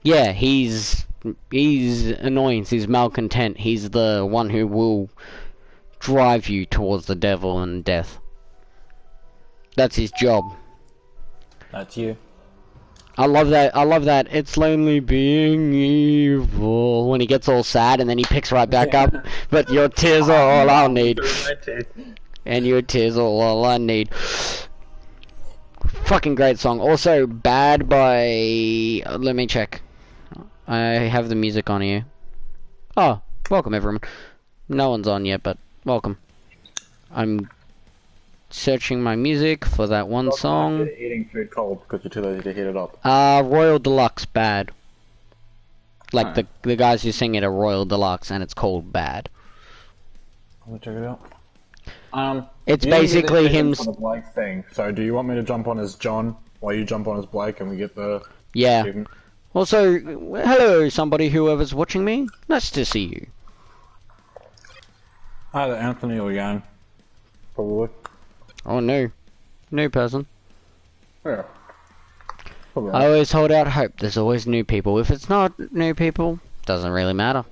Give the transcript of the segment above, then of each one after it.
Yeah, he's annoyance, he's malcontent, he's the one who will drive you towards the devil and death. That's his job. That's you. I love that, it's lonely being evil, when he gets all sad and then he picks right back up, but your tears are all I'll need. And your tears are all I need. Fucking great song. Also, Bad by... let me check. I have the music on here. Oh, welcome everyone. No one's on yet, but welcome. I'm searching my music for that one song. You're eating food cold because you're too lazy to heat it up. Royal Deluxe Bad. Like the guys who sing it are Royal Deluxe, and it's called Bad. I'm gonna check it out. It's basically him. On the Blake thing. So, do you want me to jump on as John while you jump on as Blake, and we get the achievement? Also, hello, somebody whoever's watching me. Nice to see you. Either Anthony or Yang, probably. Oh no, new person. Yeah. Probably. I always hold out hope. There's always new people. If it's not new people, doesn't really matter.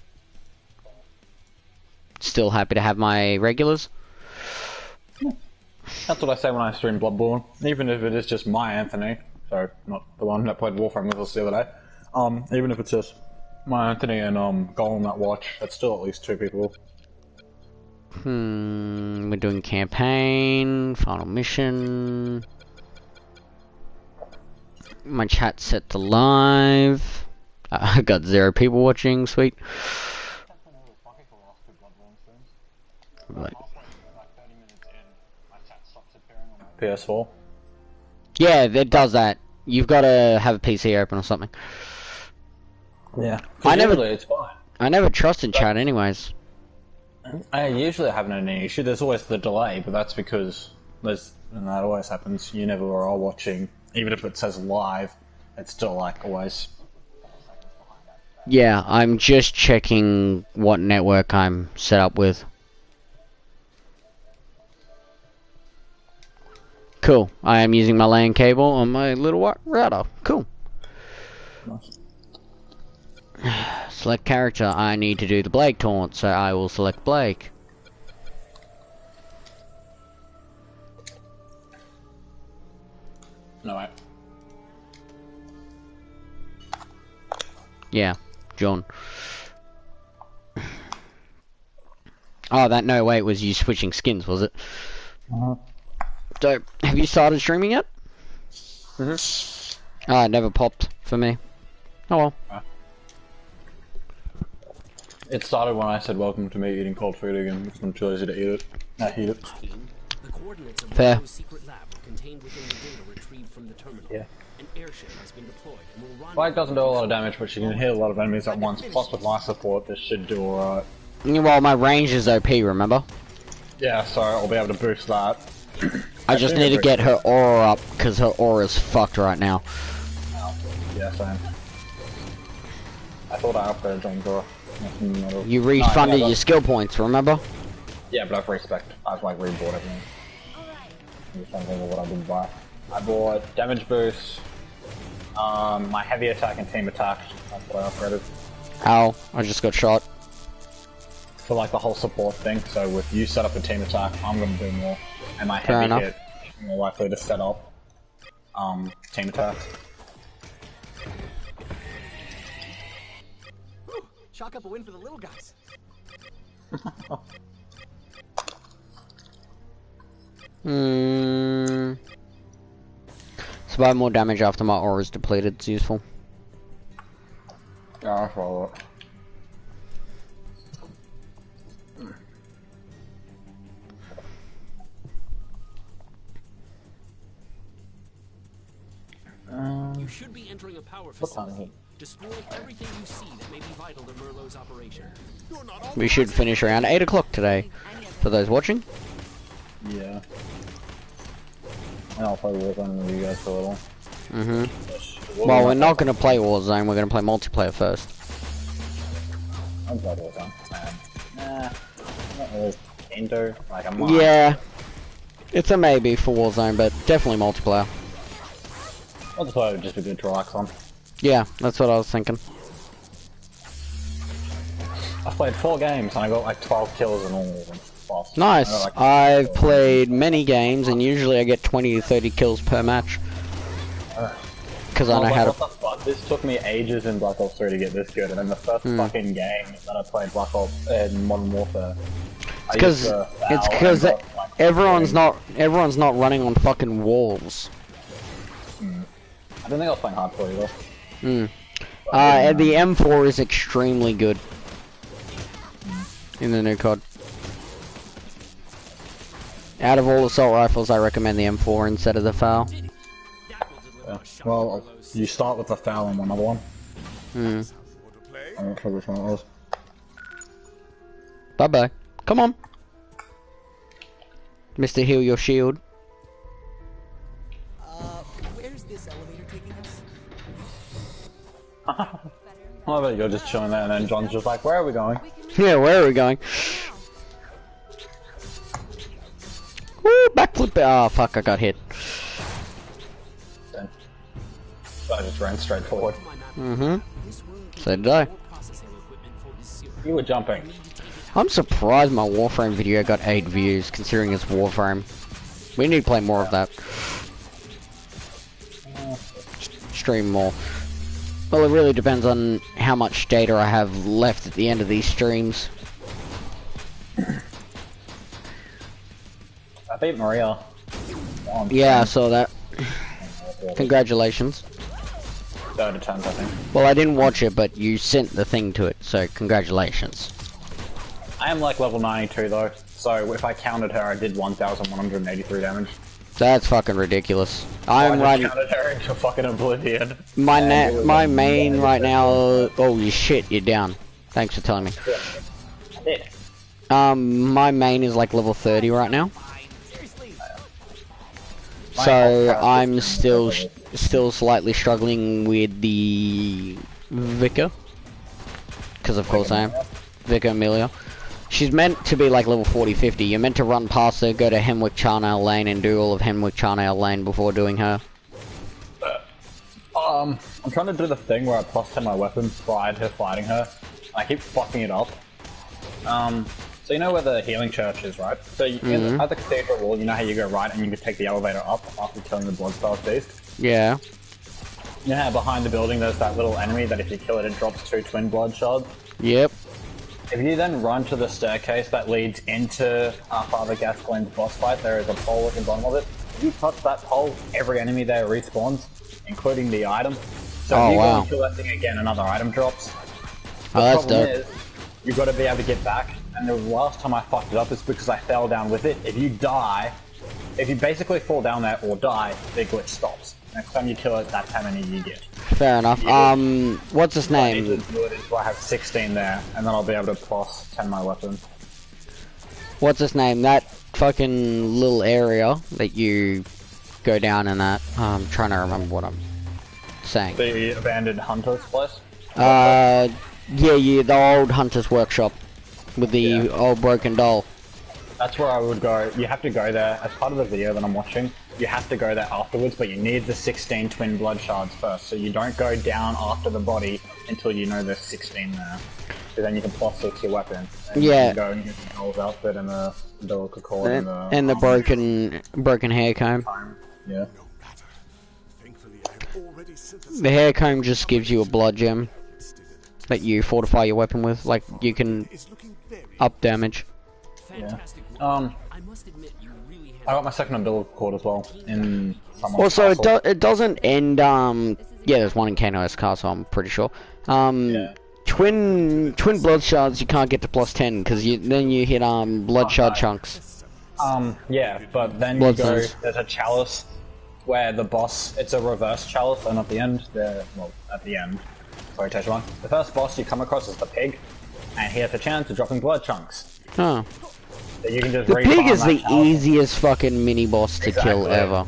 Still happy to have my regulars. That's what I say when I stream Bloodborne. Even if it is just my Anthony, so not the one that played Warframe with us the other day. Even if it's just my Anthony and Golem that watch, that's still at least 2 people. We're doing campaign, final mission. My chat's set to live. I got 0 people watching, sweet. Right. PS4? Yeah, it does that. You've got to have a PC open or something. Yeah. It's fine. I never trusted chat anyways. I usually have no issue. There's always the delay, but that's because and that always happens. You never are watching, even if it says live, it's still like always. Yeah, I'm just checking what network I'm set up with. Cool. I am using my LAN cable on my little router. Cool. Nice. Select character. I need to do the Blake taunt, so I will select Blake. No, wait. Yeah, John. Oh, that no wait was you switching skins, was it? So, have you started streaming yet? Oh, it never popped for me. Oh well. It started when I said welcome to me eating cold food again, because I'm too lazy to eat it. I heat it. The coordinates of Fair. the secret lab are contained within the data retrieved from the terminal. Yeah. An airship has been deployed and will run. Blake doesn't do a lot of damage, but she can hit a lot of enemies at once. Plus, with my support, this should do alright. Well, my range is OP, remember? Yeah, so I'll be able to boost that. I just need to get her aura up, because her aura's fucked right now. Yeah, same. I thought I upgraded John's aura. You refunded your skill points, remember? Yeah, but I've I've like rebought everything. I'm just trying to think of what I did buy. I bought damage boost, my heavy attack and team attack. That's what I upgraded. Ow, I just got shot. For like the whole support thing, so if you set up a team attack, I'm gonna do more. And my Fair heavy enough. hit is more likely to set up team attack. Chalk up a win for the little guys. Survive more damage after my aura is depleted, it's useful. Yeah, I'll follow it. You should be entering a power What time is facility. it? Destroy everything you see that may be vital to Merlot's operation. We should finish around 8 o'clock today, for those watching. Yeah. And I'll play Warzone with you guys for a little. Well, we're not going to play Warzone, we're going to play multiplayer first. I'm glad Warzone. Nah, not really into. Like, I'm Yeah, it's a maybe for Warzone, but definitely multiplayer. Multiplayer would just be good to relax on. Yeah, that's what I was thinking. I've played 4 games and I got like 12 kills in all of them. Plus, Nice. I got, like, I've played many games and usually I get 20 to 30 kills per match. Because I know how to... What the fuck? This took me ages in Black Ops 3 to get this good, and then the first fucking game that I played Black Ops in Modern Warfare. It's because everyone's not running on fucking walls. I don't think I was playing hardcore either. And the M4 is extremely good in the new COD. Out of all assault rifles, I recommend the M4 instead of the FAL. Yeah. Well, you start with the FAL and one other one. I'm not sure which one it was. Bye bye. Come on, Mr. Heal Your Shield. Where's this elevator taking us? Oh, but you're just chilling there, and then John's just like, "Where are we going?" Yeah, where are we going? Woo, backflip. Oh, fuck, I got hit. So I just ran straight forward. So did I. You were jumping. I'm surprised my Warframe video got 8 views, considering it's Warframe. We need to play more of that. Stream more. Well, it really depends on how much data I have left at the end of these streams. I beat Maria. Yeah, I saw that. Congratulations. 3 out of 10, I think. Well, I didn't watch it, but you sent the thing to it, so congratulations. I am like level 92 though, so if I counted her, I did 1,183 damage. That's fucking ridiculous. I I'm just right. counted her into fucking oblivion. My main right now. Oh shit, you're down. Thanks for telling me. Yeah. My main is like level 30 right now. So I'm still slightly struggling with the Vicar, because of course I am. Vicar Amelia. She's meant to be like level 40-50. You're meant to run past her, go to Hemwick Charnel Lane, and do all of Hemwick Charnel Lane before doing her. I'm trying to do the thing where I plus 10 my weapon prior to fighting her. I keep fucking it up. So you know where the healing church is, right? So you, at the cathedral wall, you know how you go right and you can take the elevator up after killing the Bloodspell beast? Yeah. You know how behind the building there's that little enemy that if you kill it, it drops 2 twin blood shards? Yep. If you then run to the staircase that leads into Father Gascoigne's boss fight, there is a pole at the bottom of it. If you touch that pole, every enemy there respawns, including the item. So if you go and kill that thing again, another item drops. The that's problem dope. is, you've got to be able to get back, and the last time I fucked it up is because I fell down with it. If you die, if you basically fall down there or die, the glitch stops. Next time you kill it, that's how many you get. Fair enough. What's his What I need name? to do it until I have 16 there, and then I'll be able to plus 10 my weapon. What's his name? That fucking little area that you go down in that. I'm trying to remember what I'm saying. The abandoned hunter's place? Yeah, the old Hunter's Workshop with the old broken doll. That's where I would go. You have to go there as part of the video that I'm watching. You have to go there afterwards, but you need the 16 twin blood shards first. So you don't go down after the body until you know there's 16 there. So then you can plus 6 your weapon. And you can go and get the doll's outfit and the umbilical cord and the broken hair comb. Yeah. The hair comb just gives you a blood gem that you fortify your weapon with. Like, you can up damage. Yeah. I got my second umbilical cord as well in someone's Also, castle. it doesn't end. Yeah, there's one in Kano's castle. I'm pretty sure. Twin blood shards you can't get to plus 10 because then you hit blood shard chunks. Yeah, but then Blood you go. stones. There's a chalice where the boss. It's a reverse chalice, and at the end, at the end. Sorry, Teshwan. The first boss you come across is the pig, and he has a chance of dropping blood chunks. Oh. So you can just The pig is the chalice. easiest fucking mini boss to kill ever.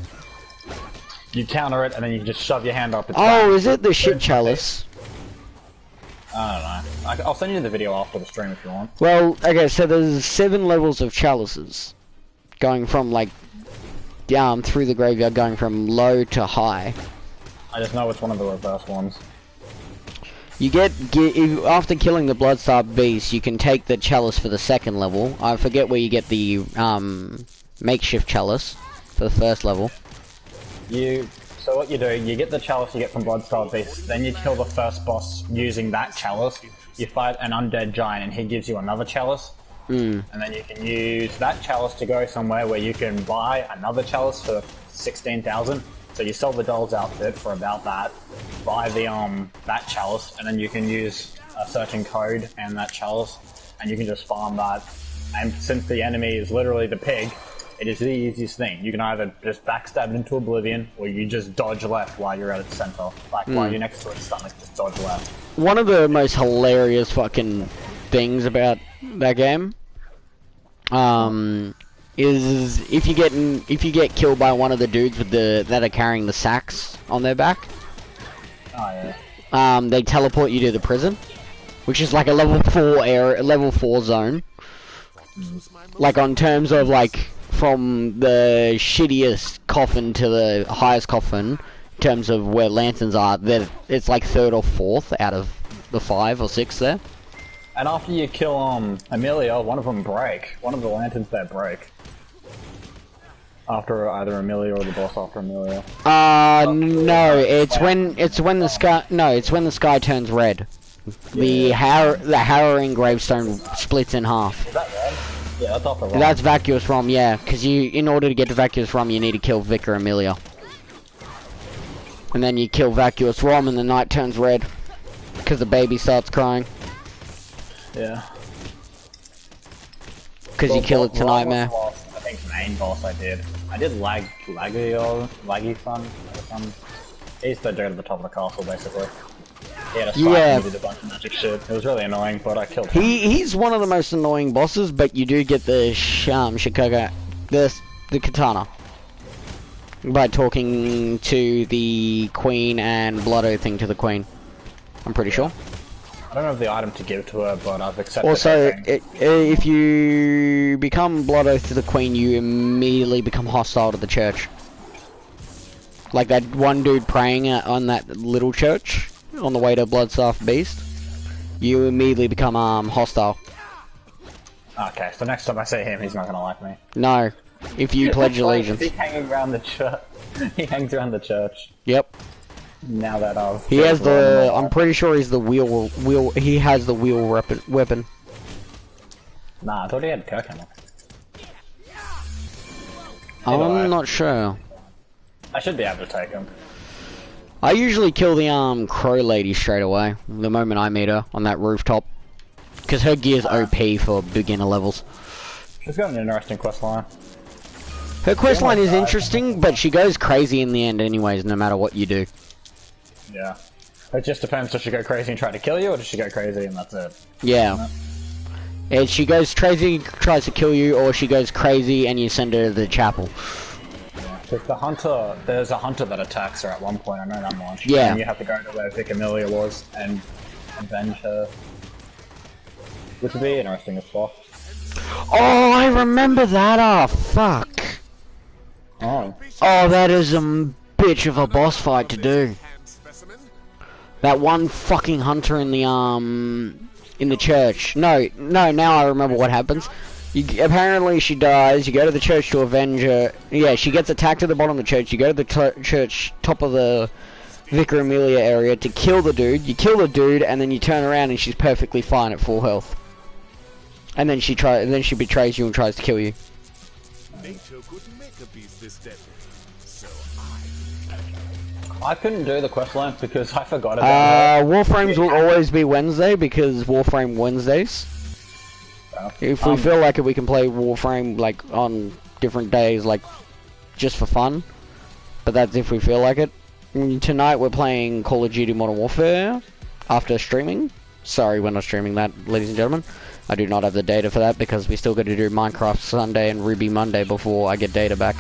You counter it, and then you can just shove your hand up. Oh, is it the shit chalice? I don't know. I'll send you the video after the stream if you want. Well, okay, so there's 7 levels of chalices. Going from, like, down through the graveyard, going from low to high. I just know it's one of the reverse ones. You after killing the Bloodstar beast, you can take the chalice for the second level. I forget where you get the makeshift chalice for the first level. So what you do, you get the chalice you get from Bloodstar beast, then you kill the first boss using that chalice. You fight an undead giant, and he gives you another chalice. And then you can use that chalice to go somewhere where you can buy another chalice for 16,000. So you sell the doll's outfit for about that, buy the that chalice, and then you can use a certain code and that chalice, and you can just farm that. And since the enemy is literally the pig, it is the easiest thing. You can either just backstab it into oblivion, or you just dodge left while you're at its center. Like while you're next to its stomach, just dodge left. One of the most hilarious fucking things about that game, is if you get killed by one of the dudes with that are carrying the sacks on their back. Oh yeah. They teleport you to the prison, which is like a level 4 zone. Like on terms of like from the shittiest coffin to the highest coffin, in terms of where lanterns are, it's like 3rd or 4th out of the 5 or 6 there. And after you kill Amelia, one of them break. One of the lanterns there break. After either Amelia or the boss after Amelia. No, it's when the sky turns red. The harrowing gravestone splits in half. Is that red? Yeah, that's off the ROM. That's Vacuous ROM, yeah, because in order to get to Vacuous ROM, you need to kill Vicar Amelia. And then you kill Vacuous ROM and the night turns red. Because the baby starts crying. Yeah. Because you kill it to Nightmare. I think main boss I did Laggy Fun. He's the dude at the top of the castle, basically. He had a spike and he did a bunch of magic shit. It was really annoying, but I killed him. He's one of the most annoying bosses, but you do get the Shikaga, the katana. By talking to the Queen and Blood Oathing to the Queen. I'm pretty sure. I don't have the item to give to her, but I've accepted also, if you become Blood Oath to the Queen, you immediately become hostile to the church. Like that one dude praying on that little church on the way to Bloodstaff Beast. You immediately become hostile. Okay, so next time I see him, he's not gonna like me. No, if you pledge allegiance. He's hanging around the church. He hangs around the church. Yep. Now that he has the, I'm pretty sure he's the wheel. He has the wheel weapon. Nah, I thought he had Kirkhammer. I'm not sure. I should be able to take him. I usually kill the crow lady straight away the moment I meet her on that rooftop, because her gear's OP for beginner levels. She's got an interesting questline. Her questline is interesting, but she goes crazy in the end anyways, no matter what you do. Yeah. It just depends, does she go crazy and try to kill you, or does she go crazy and that's it? Yeah. And she goes crazy, tries to kill you, or she goes crazy and you send her to the chapel. Yeah. Cause the hunter, there's a hunter that attacks her at one point, I know that much. Yeah. And you have to go to where Vic Amelia was and avenge her. Which would be interesting as fuck. Oh, I remember that! Oh, fuck! Oh. Oh, that is a bitch of a boss fight to do. That one fucking hunter in the church. No, now I remember what happens. Apparently she dies, you go to the church to avenge her. Yeah, she gets attacked at the bottom of the church, you go to the church, top of the Vicar Amelia area to kill the dude. You kill the dude, and then you turn around and she's perfectly fine at full health. And then she betrays you and tries to kill you. I couldn't do the questline because I forgot about it. Warframes will always be Wednesday because Warframe Wednesdays. Oh. If we feel like it, we can play Warframe like on different days, like just for fun. But that's if we feel like it. Tonight we're playing Call of Duty Modern Warfare after streaming. Sorry, we're not streaming that, ladies and gentlemen. I do not have the data for that because we still got to do Minecraft Sunday and RWBY Monday before I get data back.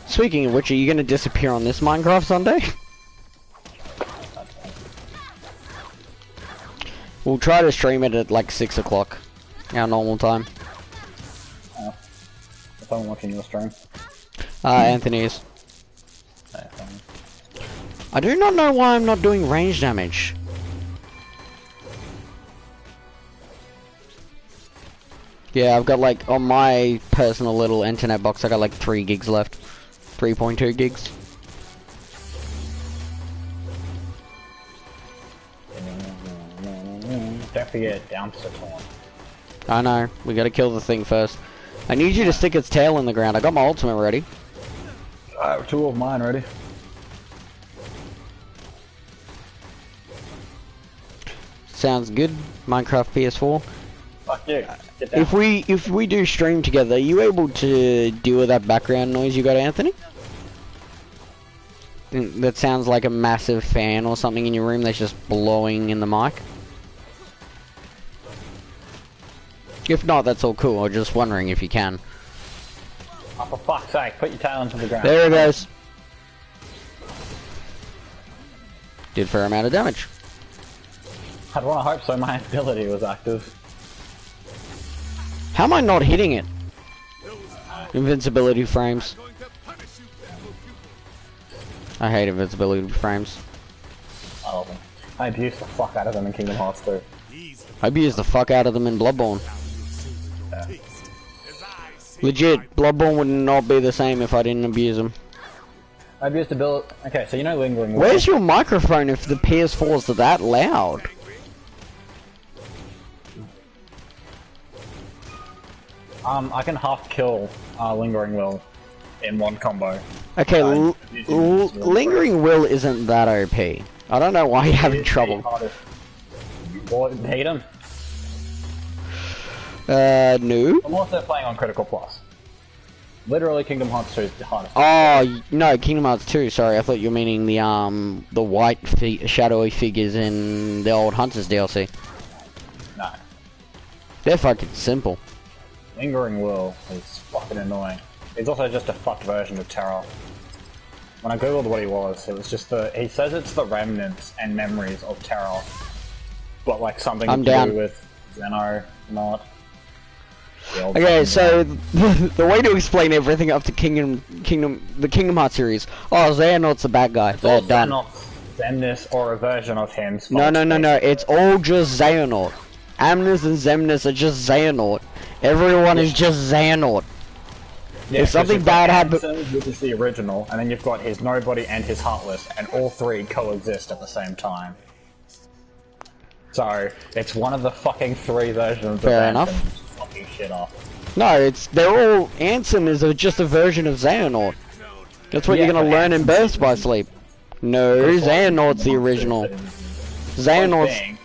Speaking of which, are you going to disappear on this Minecraft Sunday? We'll try to stream it at like 6 o'clock, our normal time. Oh. If I'm watching your stream. Anthony's. I do not know why I'm not doing range damage. Yeah, I've got like, on my personal little internet box, I got like 3 gigs left. 3.2 gigs. Don't forget, down to the torn. I know, we gotta kill the thing first. I need you to stick its tail in the ground. I got my ultimate ready. I have 2 of mine ready. Sounds good. Minecraft PS4. Fuck you. Get down. If we do stream together, are you able to deal with that background noise you got, Anthony? That sounds like a massive fan or something in your room that's just blowing in the mic. If not, that's all cool. I'm just wondering if you can. Oh, for fuck's sake, put your tail into the ground. There it goes. Did a fair amount of damage. I'd want to hope so. My ability was active. How am I not hitting it? Invincibility frames. I hate invincibility frames. I love them. I abuse the fuck out of them in Kingdom Hearts 2. I abuse the fuck out of them in Bloodborne. Yeah. Legit, Bloodborne would not be the same if I didn't abuse them. I abused the ability. Okay, so you know Lingering Will. Where's your microphone if the PS4's that loud? I can half kill Lingering Will in one combo. Okay, Lingering Will isn't that OP. I don't know why you're having trouble. Well, hate him. No. I'm also playing on Critical Plus. Literally, Kingdom Hearts 2 is the hardest. Oh, no, Kingdom Hearts 2, sorry, I thought you were meaning the white shadowy figures in the old Hunters DLC. No. They're fucking simple. Lingering Will is fucking annoying. He's also just a fucked version of Terra. When I googled what he was just he says it's the remnants and memories of Terra. But like something to do with Zeno, not. Okay, so the way to explain everything up to the Kingdom Hearts series. Oh, Xehanort's the bad guy. They're done. Xemnas or a version of him. No, it's all just Xehanort. Amnes and Xemnas are just Xehanort. Everyone is just Xehanort. Yeah, if something bad happens, which is the original, and then you've got his Nobody and his Heartless, and all 3 coexist at the same time. So it's one of the fucking 3 versions. Fair of enough. Fucking shit off. No, they're all Ansem is just a version of Xehanort. That's what you're gonna learn in Births by Sleep. No, Xehanort's the original. Xehanort's.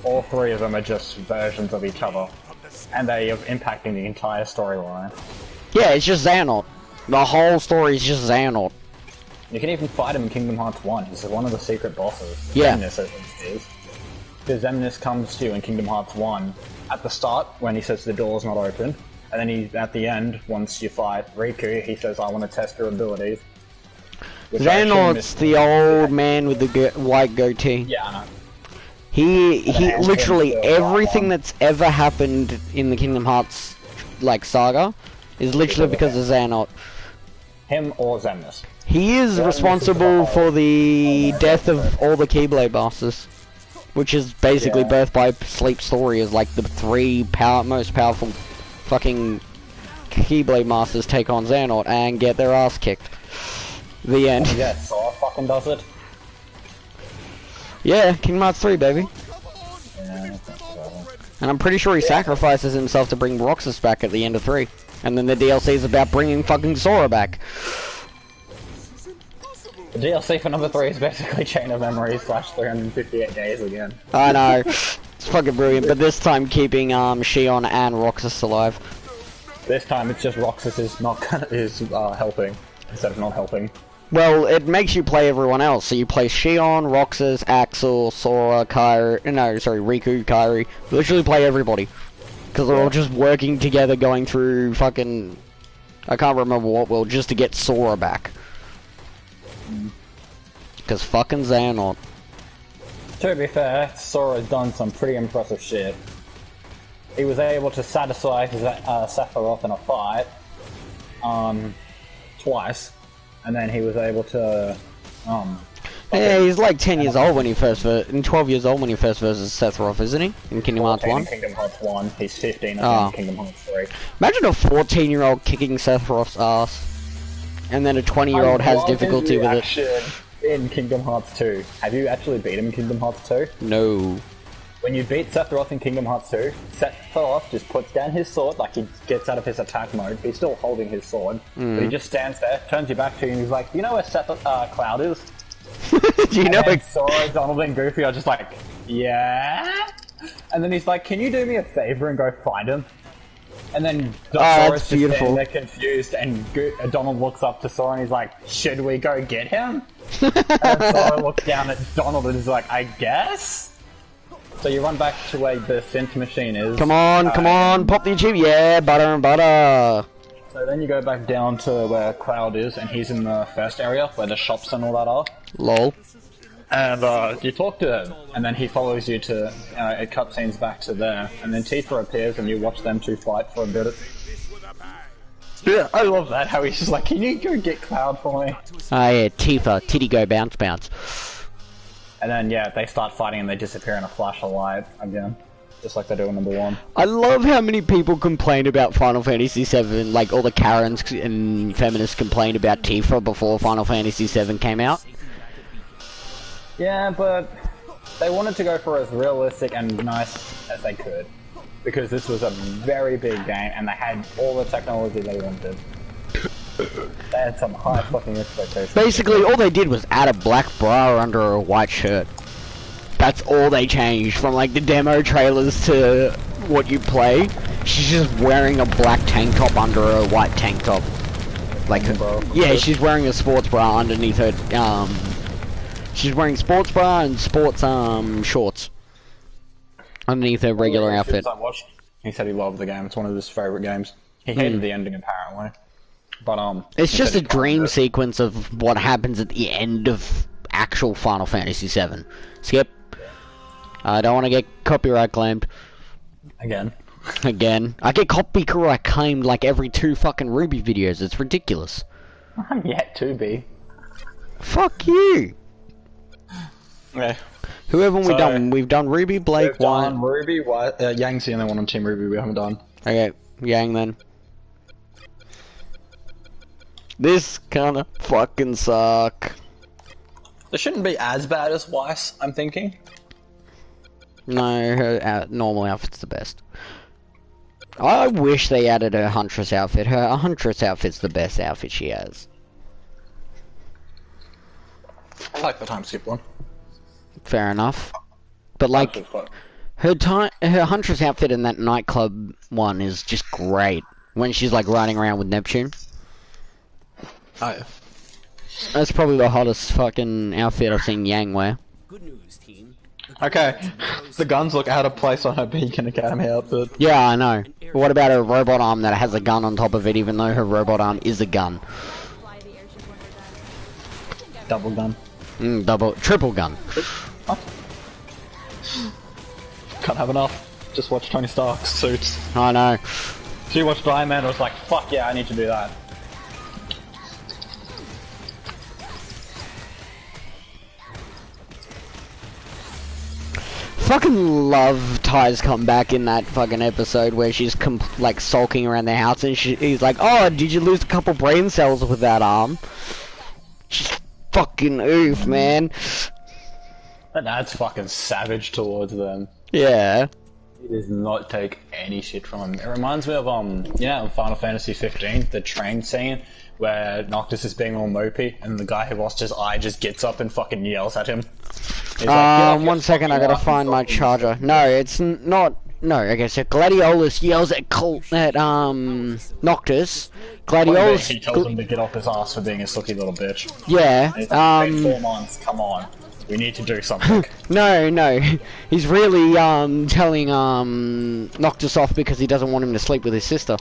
All 3 of them are just versions of each other, and they are impacting the entire storyline. Yeah, it's just Xehanort. The whole story is just Xehanort. You can even fight him in Kingdom Hearts 1. He's one of the secret bosses. Yeah. Xemnas, at least, is. Because Xemnas comes to you in Kingdom Hearts 1 at the start when he says the door's not open, and then at the end, once you fight Riku, he says, I want to test your abilities. Xehanort's the old man with the white goatee. Yeah, I know. He literally everything that's ever happened in the Kingdom Hearts like saga is literally because of Xehanort. Him or Xemnas. He is responsible for the death of all the Keyblade Masters, which is basically Birth by Sleep story is like the 3 most powerful fucking Keyblade Masters take on Xehanort and get their ass kicked. The end. Yeah, Sora fucking does it. Yeah, Kingdom Hearts 3, baby. Yeah, and I'm pretty sure he sacrifices himself to bring Roxas back at the end of 3. And then the DLC is about bringing fucking Sora back. The DLC for number 3 is basically Chain of Memories / 358 days again. I know. It's fucking brilliant, but this time keeping Shion and Roxas alive. This time it's just Roxas is helping instead of not helping. Well, it makes you play everyone else. So you play Shion, Roxas, Axel, Sora, Riku, Kairi. You literally play everybody. Because they're all just working together going through fucking... I can't remember what world, just to get Sora back. Because fucking Xehanort. To be fair, Sora's done some pretty impressive shit. He was able to satisfy Sephiroth in a fight. twice, and then he was able to, Yeah, he's like 10 years old when he first, and 12 years old when he first versus Sephiroth, isn't he? In Kingdom Hearts 1? in Kingdom Hearts 1, he's 15 in Kingdom Hearts 3. Imagine a 14-year-old kicking Sephiroth's ass, and then a 20-year-old has difficulty with it. In Kingdom Hearts 2. Have you actually beat him in Kingdom Hearts 2? No. When you beat Sephiroth in Kingdom Hearts 2, Sephiroth just puts down his sword, like he gets out of his attack mode, he's still holding his sword, but he just stands there, turns you back to you, and he's like, you know where Cloud is? Do you know and Sora, Donald, and Goofy are just like, yeah? And then he's like, can you do me a favor and go find him? And then Sora's just standing there confused, and Donald looks up to Sora and he's like, should we go get him? And Sora looks down at Donald and is like, I guess? So you run back to where the synth machine is. Come on, pop the achievement. Yeah, butter and butter. So then you go back down to where Cloud is, and he's in the first area where the shops and all that are. Lol. And you talk to him, and then he follows you to it cutscenes back to there, and then Tifa appears, and you watch them two fight for a bit. Yeah, I love that. How he's just like, "Can you go get Cloud for me?" Ah, yeah, Tifa, titty go bounce bounce. And then yeah, they start fighting, and they disappear in a flash of light again, just like they do in number 1. I love how many people complain about Final Fantasy VII, like all the Karens and feminists complained about Tifa before Final Fantasy VII came out. Yeah, but they wanted to go for as realistic and nice as they could, because this was a very big game, and they had all the technology they wanted. They had some high fucking expectations. Basically, all they did was add a black bra under a white shirt. That's all they changed, from like the demo trailers to what you play. She's just wearing a black tank top under a white tank top. Like, yeah, she's wearing a sports bra underneath her, she's wearing sports bra and sports, shorts. Underneath her regular outfit. He said he loved the game, it's one of his favourite games. He hated the ending apparently. But, it's just a dream sequence of what happens at the end of actual Final Fantasy VII. Skip. I don't want to get copyright claimed. Again. I get copyright claimed like every 2 fucking RWBY videos. It's ridiculous. I'm yet to be. Fuck you. Okay. Who haven't we done? We've done RWBY, Blake, we've done RWBY, White, Yang's the only one on Team RWBY we haven't done. Okay, Yang then. This kinda fucking suck. This shouldn't be as bad as Weiss, I'm thinking. No, her normal outfit's the best. I wish they added her Huntress outfit. Her Huntress outfit's the best outfit she has. I like the time skip one. Fair enough. But like, her Huntress outfit in that nightclub one is just great. When she's like riding around with Neptune. Oh yeah. That's probably the hottest fucking outfit I've seen Yang wear. Good news, team. Okay, the guns look out of place on her Beacon Academy outfit. Yeah, I know. But what about her robot arm that has a gun on top of it, even though her robot arm is a gun? Double gun. Triple gun. What? Can't have enough. Just watch Tony Stark's suits. I know. She watched Iron Man and was like, fuck yeah, I need to do that. Fucking love Ty's comeback in that fucking episode where she's like sulking around the house and he's like, oh, did you lose a couple brain cells with that arm? Just fucking oof, man. And that's fucking savage towards them. Yeah. He does not take any shit from him. It reminds me of, in Final Fantasy 15, the train scene where Noctis is being all mopey and the guy who lost his eye just gets up and fucking yells at him. He's like, 1 second, I gotta find my charger. No, it's not. No, okay, so Gladiolus yells at Noctis. Gladiolus. He tells him to get off his ass for being a sooky little bitch. Yeah, it's been 4 months, come on. We need to do something. No. He's really, telling, Noctis off because he doesn't want him to sleep with his sister.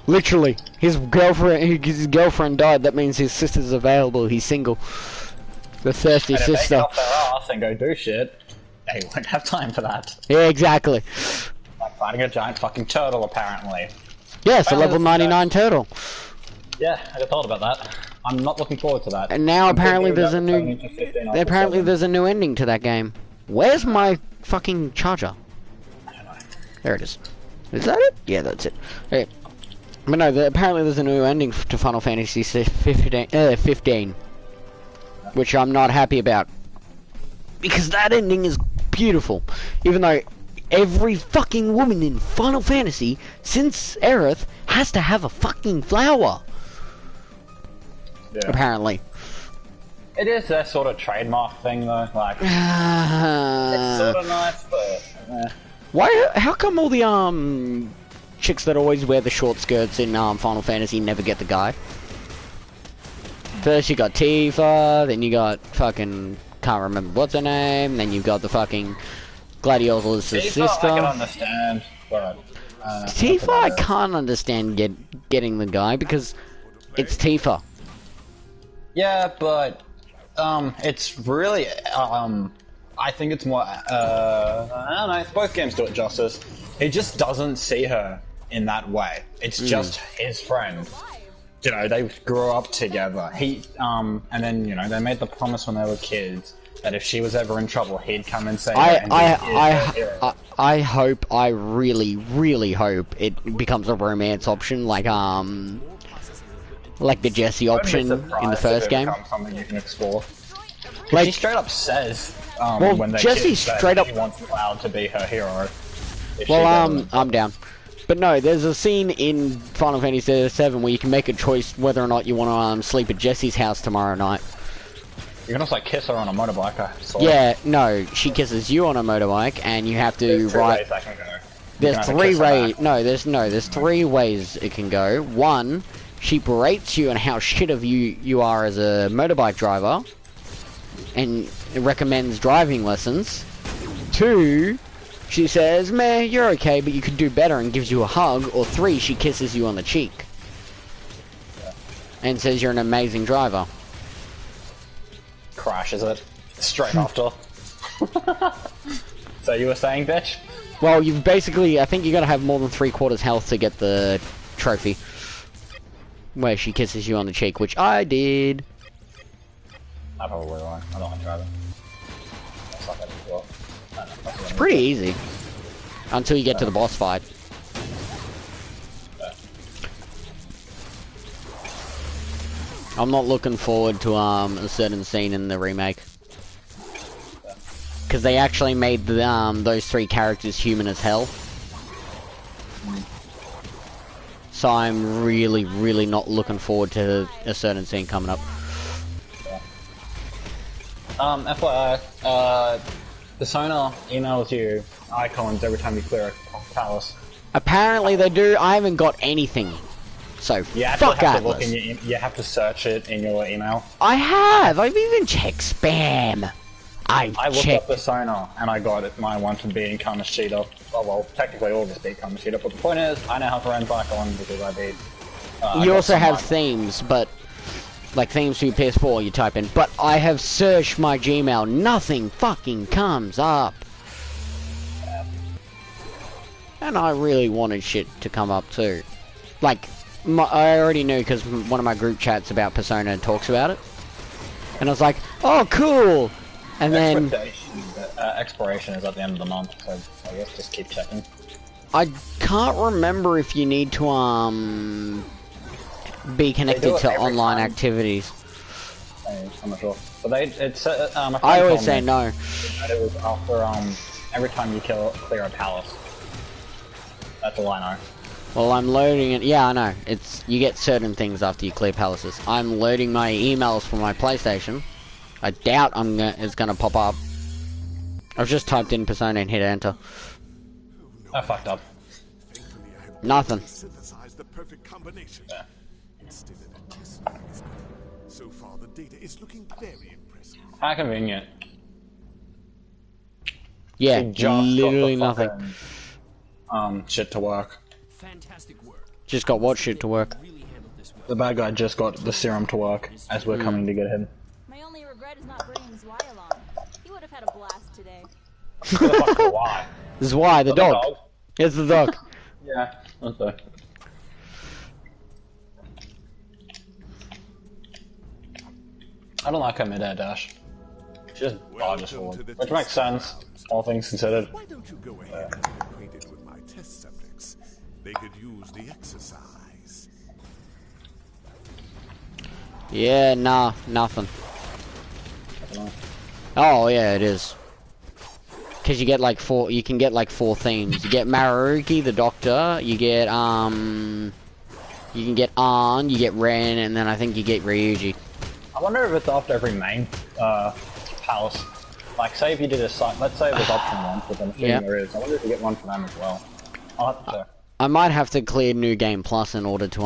Literally. His girlfriend died, that means his sister's available, he's single. The thirsty and if sister. they get off their ass and go do shit, they won't have time for that. Yeah, exactly. Like fighting a giant fucking turtle, apparently. Yes, a level 99 turtle. Yeah, I got told about that. I'm not looking forward to that. And now I'm apparently thinking there's a about new... returning to 15 after Apparently 7. there's a new ending to that game. Where's my fucking charger? There it is. Is that it? Yeah, that's it. Okay. But no, apparently there's a new ending to Final Fantasy 15. Which I'm not happy about. Because that ending is beautiful. Even though every fucking woman in Final Fantasy, since Aerith, has to have a fucking flower. Yeah. Apparently. It is their sort of trademark thing though, like, it's sort of nice, but, Why? How come all the chicks that always wear the short skirts in Final Fantasy never get the guy? First you got Tifa, then you got fucking can't remember what's her name, then you've got the fucking Gladiolus' sister. I can understand, but Tifa, I can't understand getting the guy because it's Tifa. Yeah, but it's really I think it's more I don't know. Both games do it justice. He just doesn't see her in that way. It's just his friend. You know, they grew up together. And then you know they made the promise when they were kids that if she was ever in trouble, he'd come and save her. I hope, I really hope it becomes a romance option, like the Jessie option in the first game. Something you can explore. Like, she straight up says, well, when they Jessie straight up she wants Cloud to be her hero. Well, I'm down. But no, there's a scene in Final Fantasy VII where you can make a choice whether or not you want to sleep at Jessie's house tomorrow night. You can also like kiss her on a motorbike. I saw. Yeah, no, she kisses you on a motorbike, and you have to write. There's three ways. No, there's 3 ways it can go. 1, she berates you on how shit of you are as a motorbike driver, and recommends driving lessons. 2, she says, meh, you're okay, but you could do better, and gives you a hug. Or 3, she kisses you on the cheek. And says you're an amazing driver. Crashes it. Straight after. So you were saying, bitch? Well, you've basically, I think you gotta have more than 3/4 health to get the trophy. Where she kisses you on the cheek, which I did. I probably won't. I don't like driving. That's like that before. It's pretty easy. Until you get to the boss fight. I'm not looking forward to a certain scene in the remake. Because they actually made the, those 3 characters human as hell. So I'm really not looking forward to a certain scene coming up. FYI, Persona emails you icons every time you clear a palace. Apparently they do. I haven't got anything. So, fuck Atlas. You have to search it in your email. I have! I've even checked spam. I looked checked. up Persona and I got it. My one to be in Kamashita. Oh well, technically all of us beat Kamashita, but the point is, I know how to run back on because I beat. You also have themes, but like themes for your PS4 you type in. But I have searched my Gmail, nothing fucking comes up. And I really wanted shit to come up too. Like, I already knew because one of my group chats about Persona talks about it. And I was like, oh cool! And then... Expiration is at the end of the month, so I guess just keep checking. I can't remember if you need to, be connected to online activities. I'm not sure. But I always say no. That it was after, every time you clear a palace. That's all I know. Well, I'm loading it. Yeah, I know. You get certain things after you clear palaces. I'm loading my emails from my PlayStation. I doubt it's gonna pop up. I've just typed in Persona and hit enter. I fucked up. Nothing. The perfect combination. Yeah. Instead of testing this, so far the data is looking very impressive. How convenient. Yeah, He just literally got the nothing. fucking, shit to work. Fantastic work. Just got what shit to work. Really handled this well. The bad guy just got the serum to work as we're coming to get him. My only regret is not bringing Zwei along. He would have had a blast today. Who the fuck, why? This is why the dog. dog? It's the dog. Yeah, okay. I don't like her mid-air dash. She just barges Welcome forward, to the which makes sense, all things considered. Why don't you go ahead and get acquainted with my test subjects? They could use the exercise. Yeah, nah, nothing. Oh yeah, it is. Cause you get like you can get like 4 themes. You get Maruki, the Doctor. You get you can get Arn. You get Ren, and then I think you get Ryuji. I wonder if it's after every main palace. Like, say if you did a site, let's say it was option 1, but I'm assuming there is. I wonder if you get one for them as well. I'll have to check. I might have to clear New Game Plus in order to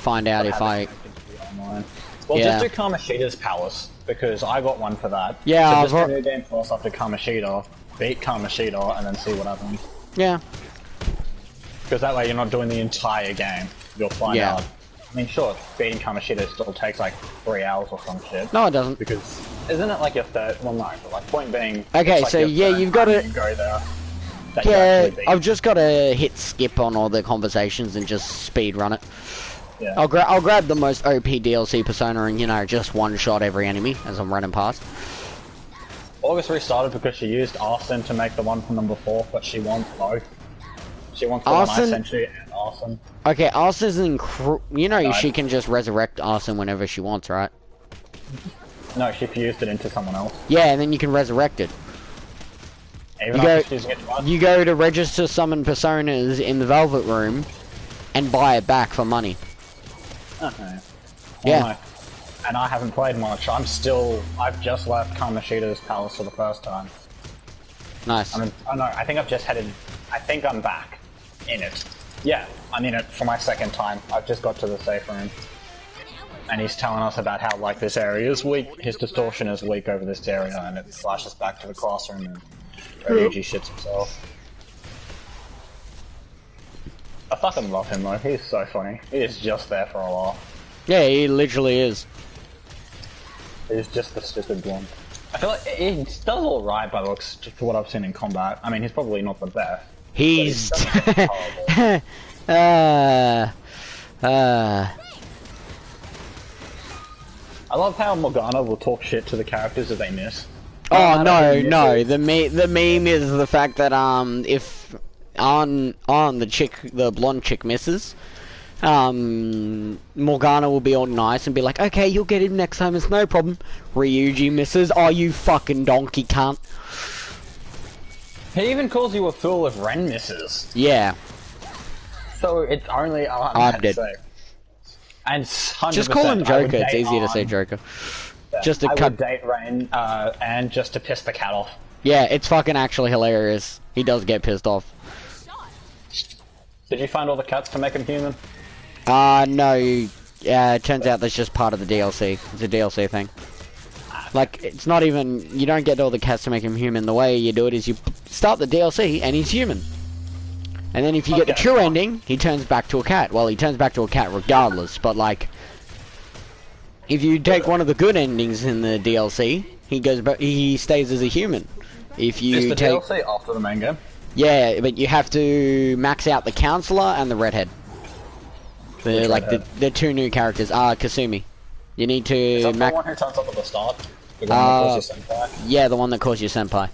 find out if I. Well, Yeah. just do Kamoshida's palace because I got one for that. Yeah, so just do New Game Plus after Kamoshida, beat Kamoshida, and then see what happens. Yeah. Because that way you're not doing the entire game. You'll find out. I mean, sure, beating Kamoshida still takes like 3 hours or some shit. No, it doesn't. Because isn't it like your third? Well, no, but like point being. Okay, it's like so your yeah, third you've got time to. you go there. That you Yeah, actually beat. I've just got to hit skip on all the conversations and just speed run it. Yeah. I'll grab the most OP DLC persona and, you know, just one shot every enemy as I'm running past. August restarted because she used Arson to make the one from number 4, but she wants both. She wants the one I sent you and Arson. Okay, Arson's you know, No, she can just resurrect Arson whenever she wants, right? No, she fused it into someone else. Yeah, and then you can resurrect it. Even after she's getting one. You go to register summon personas in the Velvet Room and buy it back for money. Okay. Yeah. No. And I haven't played much. I've just left Kamoshida's palace for the first time. Nice. I think I've just headed, I think I'm back in it. Yeah, I'm in it for my second time. I've just got to the safe room. And he's telling us about how, like, this area is weak, his distortion is weak over this area, and it flashes back to the classroom, and Ryuji shits himself. I fucking love him though, he's so funny. He is just there for a while. Yeah, he literally is. He's just the stupid blonde. I feel like he does alright by the looks, just for what I've seen in combat. I mean, he's probably not the best. He's... I love how Morgana will talk shit to the characters that they miss. Oh no, the meme is the fact that if the blonde chick misses, Morgana will be all nice and be like, okay, you'll get him next time, it's no problem. Ryuji misses, oh you fucking donkey cunt. He even calls you a fool if Ren misses. Yeah. So it's only I'm dead. And 100%, just call him Joker, it's easier to say Joker. Yeah, Just to I cut. would date Ren, and just to piss the cat off. Yeah, it's fucking actually hilarious. He does get pissed off. Did you find all the cats to make him human? No. It turns out that's just part of the DLC. It's a DLC thing. Like, it's not even... You don't get all the cats to make him human. The way you do it is you start the DLC and he's human. And then if you get the true ending, he turns back to a cat. Well, he turns back to a cat regardless, but like... If you take one of the good endings in the DLC, he stays as a human. If you Is the take... DLC after the main game? Yeah, but you have to max out the counselor and the redhead. The 2 new characters. Kasumi. You need to Is that the one who turns up at the start? The one that calls you senpai? Yeah, the one that calls you senpai.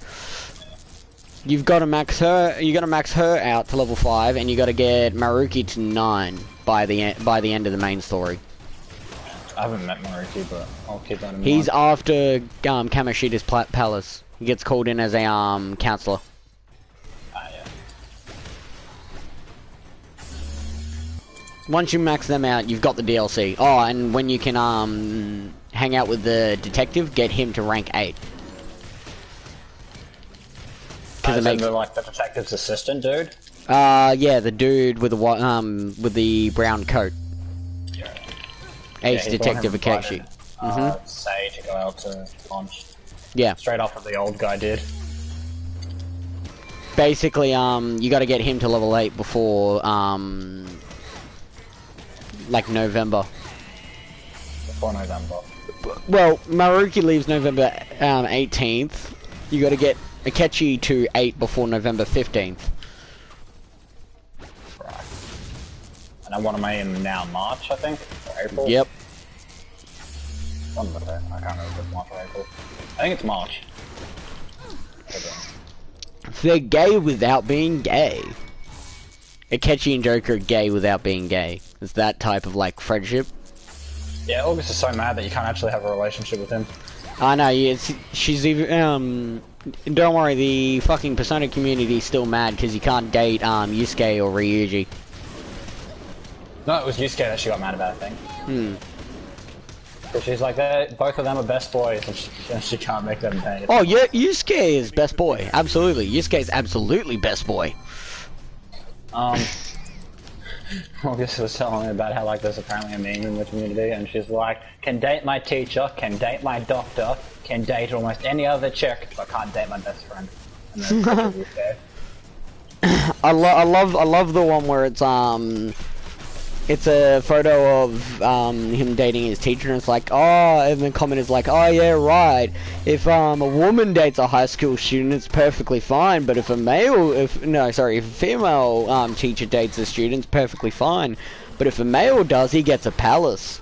You've got to max her. You got to max her out to level 5, and you got to get Maruki to 9 by the end of the main story. I haven't met Maruki, but I'll keep that in mind. He's after Kamoshida's palace. He gets called in as a counselor. Yeah. Once you max them out, you've got the DLC. Oh, and when you can hang out with the detective, get him to rank 8. Because it makes like the detective's assistant dude. Yeah, the dude with the brown coat. Yeah. Ace Detective Akechi. Say to go out to lunch. Yeah. Straight after the old guy did. Basically, you got to get him to level 8 before like November. Before November. Well, Maruki leaves November 18th. You got to get Akechi to 8 before November 15th. Right. And I want to make him now March, I think, or April. Yep. One birthday. I can't remember if it's March or April. I think it's March. They're gay without being gay. Akechi and Joker are gay without being gay. It's that type of like friendship. Yeah, August is so mad that you can't actually have a relationship with him. I know, yeah, she's even, don't worry, the fucking Persona community is still mad because you can't date, Yusuke or Ryuji. No, it was Yusuke that she got mad about, I think. Hmm. Because she's like, both of them are best boys, and she can't make them date. Oh, yeah, Yusuke is best boy, absolutely. Yusuke is absolutely best boy. August was telling me about how like there's apparently a meme in the community, and she's like, can date my teacher, can date my doctor, can date almost any other chick, but can't date my best friend. And then I love the one where it's a photo of him dating his teacher, and it's like, oh, and the comment is like, oh yeah, right. If a woman dates a high school student, it's perfectly fine. But if a female teacher dates a student, it's perfectly fine. But if a male does, he gets a palace.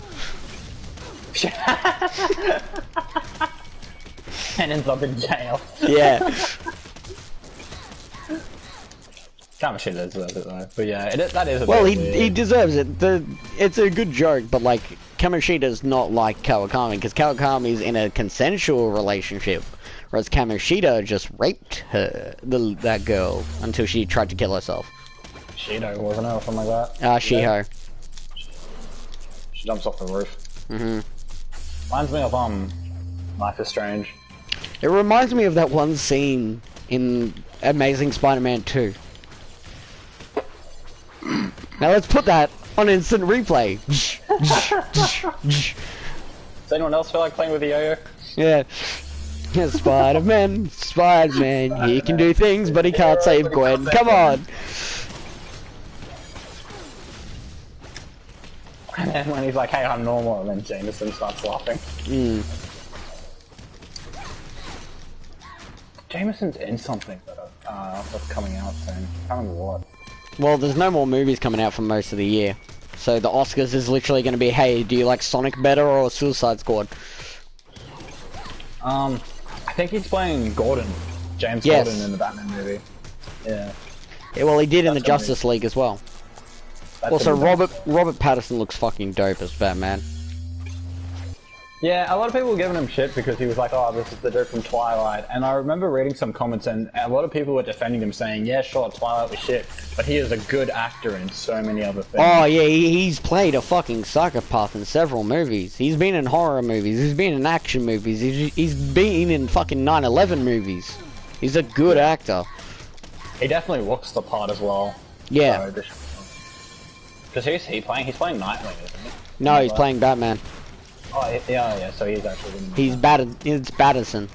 and ends up in jail. Yeah. Kamoshida deserves it though, but yeah, that is a well, bit he weird. deserves it. It's a good joke, but like Kamoshida's not like Kawakami, because Kawakami's in a consensual relationship, whereas Kamoshida just raped her, that girl, until she tried to kill herself. Shido, wasn't it, or something like that? Shiho. She jumps off the roof. Mm-hmm. Reminds me of Life is Strange. It reminds me of that one scene in Amazing Spider-Man 2. Now let's put that on instant replay. Does anyone else feel like playing with the yo-yo? Yeah. Spider-Man, Spider-Man, he can do things, but he can't save Gwen. Come on. And then when he's like, hey, I'm normal, and then Jameson starts laughing. Jameson's in something that's coming out soon. I can't remember what. Well, there's no more movies coming out for most of the year. So the Oscars is literally going to be, hey, do you like Sonic better or Suicide Squad? I think he's playing Gordon. James Yes. Gordon in the Batman movie. Yeah. Yeah, well, he did in the That's gonna Justice League as well. That's Also, gonna be- Robert Pattinson looks fucking dope as Batman. Yeah, a lot of people were giving him shit because he was like, oh, this is the dude from Twilight. And I remember reading some comments and a lot of people were defending him saying, yeah, sure, Twilight was shit, but he is a good actor in so many other things. Oh, yeah, he's played a fucking psychopath in several movies. He's been in horror movies, he's been in action movies, he's been in fucking 9/11 movies. He's a good actor. He definitely looks the part as well. Yeah. Because who's he playing? He's playing Nightwing, isn't he? No, he's playing Batman. Oh, yeah, so he's actually... It's Batterson.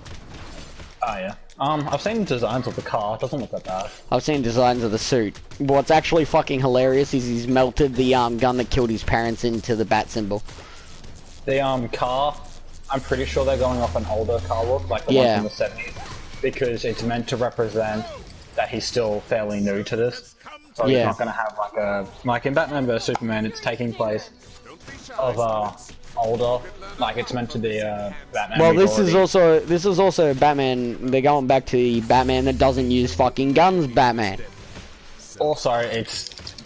Oh, yeah. I've seen designs of the car, it doesn't look that bad. I've seen designs of the suit. What's actually fucking hilarious is he's melted the gun that killed his parents into the bat symbol. The car, I'm pretty sure they're going off an older car look, like the one from the 70s. Because it's meant to represent that he's still fairly new to this. So he's not gonna have like a... Like in Batman vs Superman, it's taking place of older, like it's meant to be Batman. Well, this is also Batman. They're going back to the Batman that doesn't use fucking guns. Batman. Also,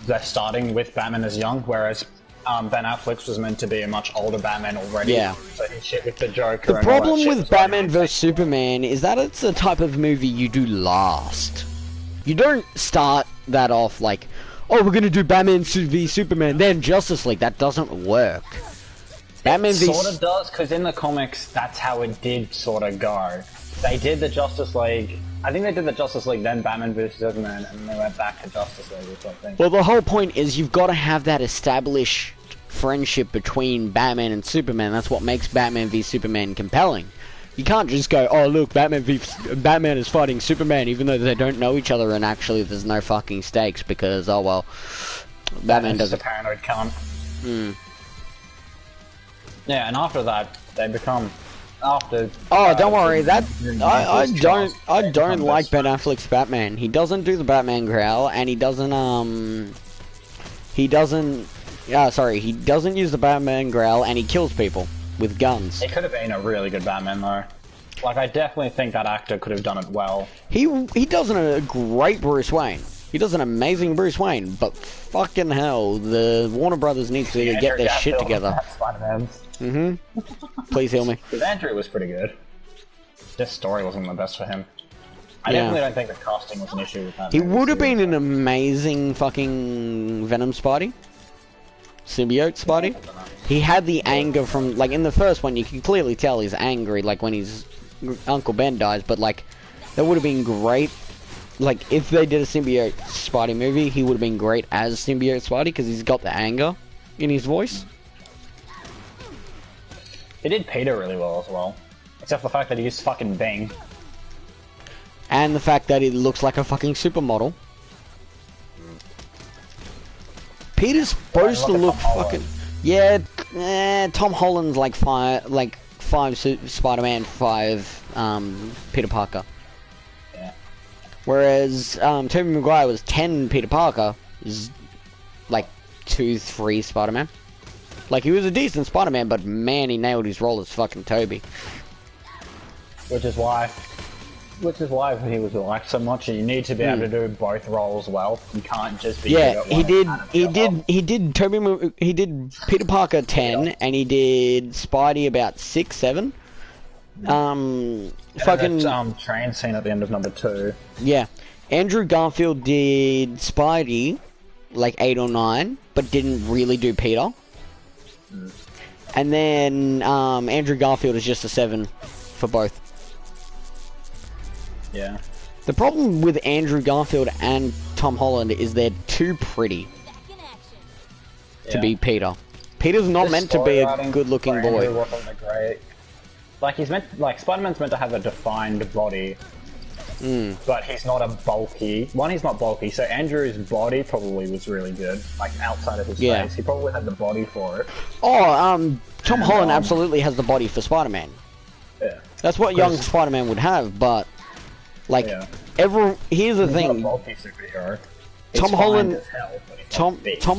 they're starting with Batman as young, whereas Ben Affleck's was meant to be a much older Batman already. Yeah. So he shit with the Joker. The problem with Batman vs Superman is that it's the type of movie you do last. You don't start that off like, oh, we're gonna do Batman v Superman, then Justice League. That doesn't work. Batman v sort of does, because in the comics, that's how it did sort of go. They did the Justice League. I think they did the Justice League, then Batman vs Superman, and then they went back to Justice League or something. Well, the whole point is you've got to have that established friendship between Batman and Superman. That's what makes Batman v Superman compelling. You can't just go, oh look, Batman is fighting Superman, even though they don't know each other, and actually there's no fucking stakes because, oh well, Batman doesn't. Just a paranoid cunt. Yeah, and after that, they become after. Oh, don't worry. That I don't like Ben Affleck's Batman. He doesn't do the Batman growl, and he doesn't he doesn't use the Batman growl, and he kills people. with guns. He could have been a really good Batman though. Like, I definitely think that actor could have done it well. He does a great Bruce Wayne. He does an amazing Bruce Wayne, but fucking hell, the Warner Brothers needs to get their shit together. Please heal me. Because Andrew was pretty good. This story wasn't the best for him. I definitely don't think the casting was an issue with that. He would have been an amazing fucking Venom Spidey. Symbiote Spidey. He had the anger from, like, in the first one, you can clearly tell he's angry, like, when his Uncle Ben dies, but, like, that would have been great. Like, if they did a Symbiote Spidey movie, he would have been great as Symbiote Spidey, because he's got the anger in his voice. He did Peter really well as well. Except for the fact that he used fucking Bing. And the fact that he looks like a fucking supermodel. Peter's supposed to look fucking... Yeah, Tom Holland's like five Spider-Man, 5 Peter Parker. Yeah. Whereas Tobey Maguire was 10 Peter Parker, is like 2, 3 Spider-Man. Like, he was a decent Spider-Man, but man, he nailed his role as fucking Tobey. Which is why he was liked so much. You need to be able to do both roles well. You can't just be. Yeah, he did Peter Parker 10, and he did Spidey about 6, 7. That train scene at the end of number 2. Yeah, Andrew Garfield did Spidey like 8 or 9, but didn't really do Peter. And then Andrew Garfield is just a 7 for both. Yeah. The problem with Andrew Garfield and Tom Holland is they're too pretty to be Peter. Peter's not meant to be a good-looking boy. Wasn't great. Like, Spider-Man's meant to have a defined body, but he's not a bulky. He's not bulky, so Andrew's body probably was really good. Like, outside of his face, he probably had the body for it. Oh, Tom Holland absolutely has the body for Spider-Man. Yeah. That's what young Spider-Man would have, but... Like, here's the thing. Not a bulky superhero. Tom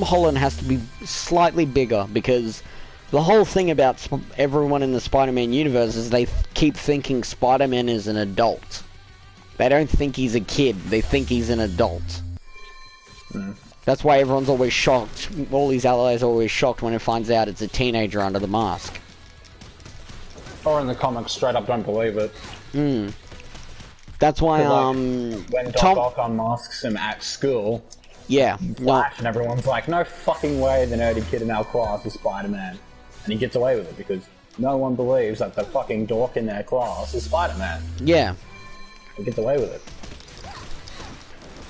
Holland has to be slightly bigger, because the whole thing about everyone in the Spider-Man universe is they keep thinking Spider-Man is an adult. They don't think he's a kid, they think he's an adult. That's why everyone's always shocked, all these allies are always shocked when it finds out it's a teenager under the mask. Or in the comics, straight up don't believe it. That's why, when Doc Ock unmasks him at school, Flash and everyone's like, no fucking way the nerdy kid in our class is Spider-Man. And he gets away with it because no one believes that the fucking dork in their class is Spider-Man. Yeah. He gets away with it.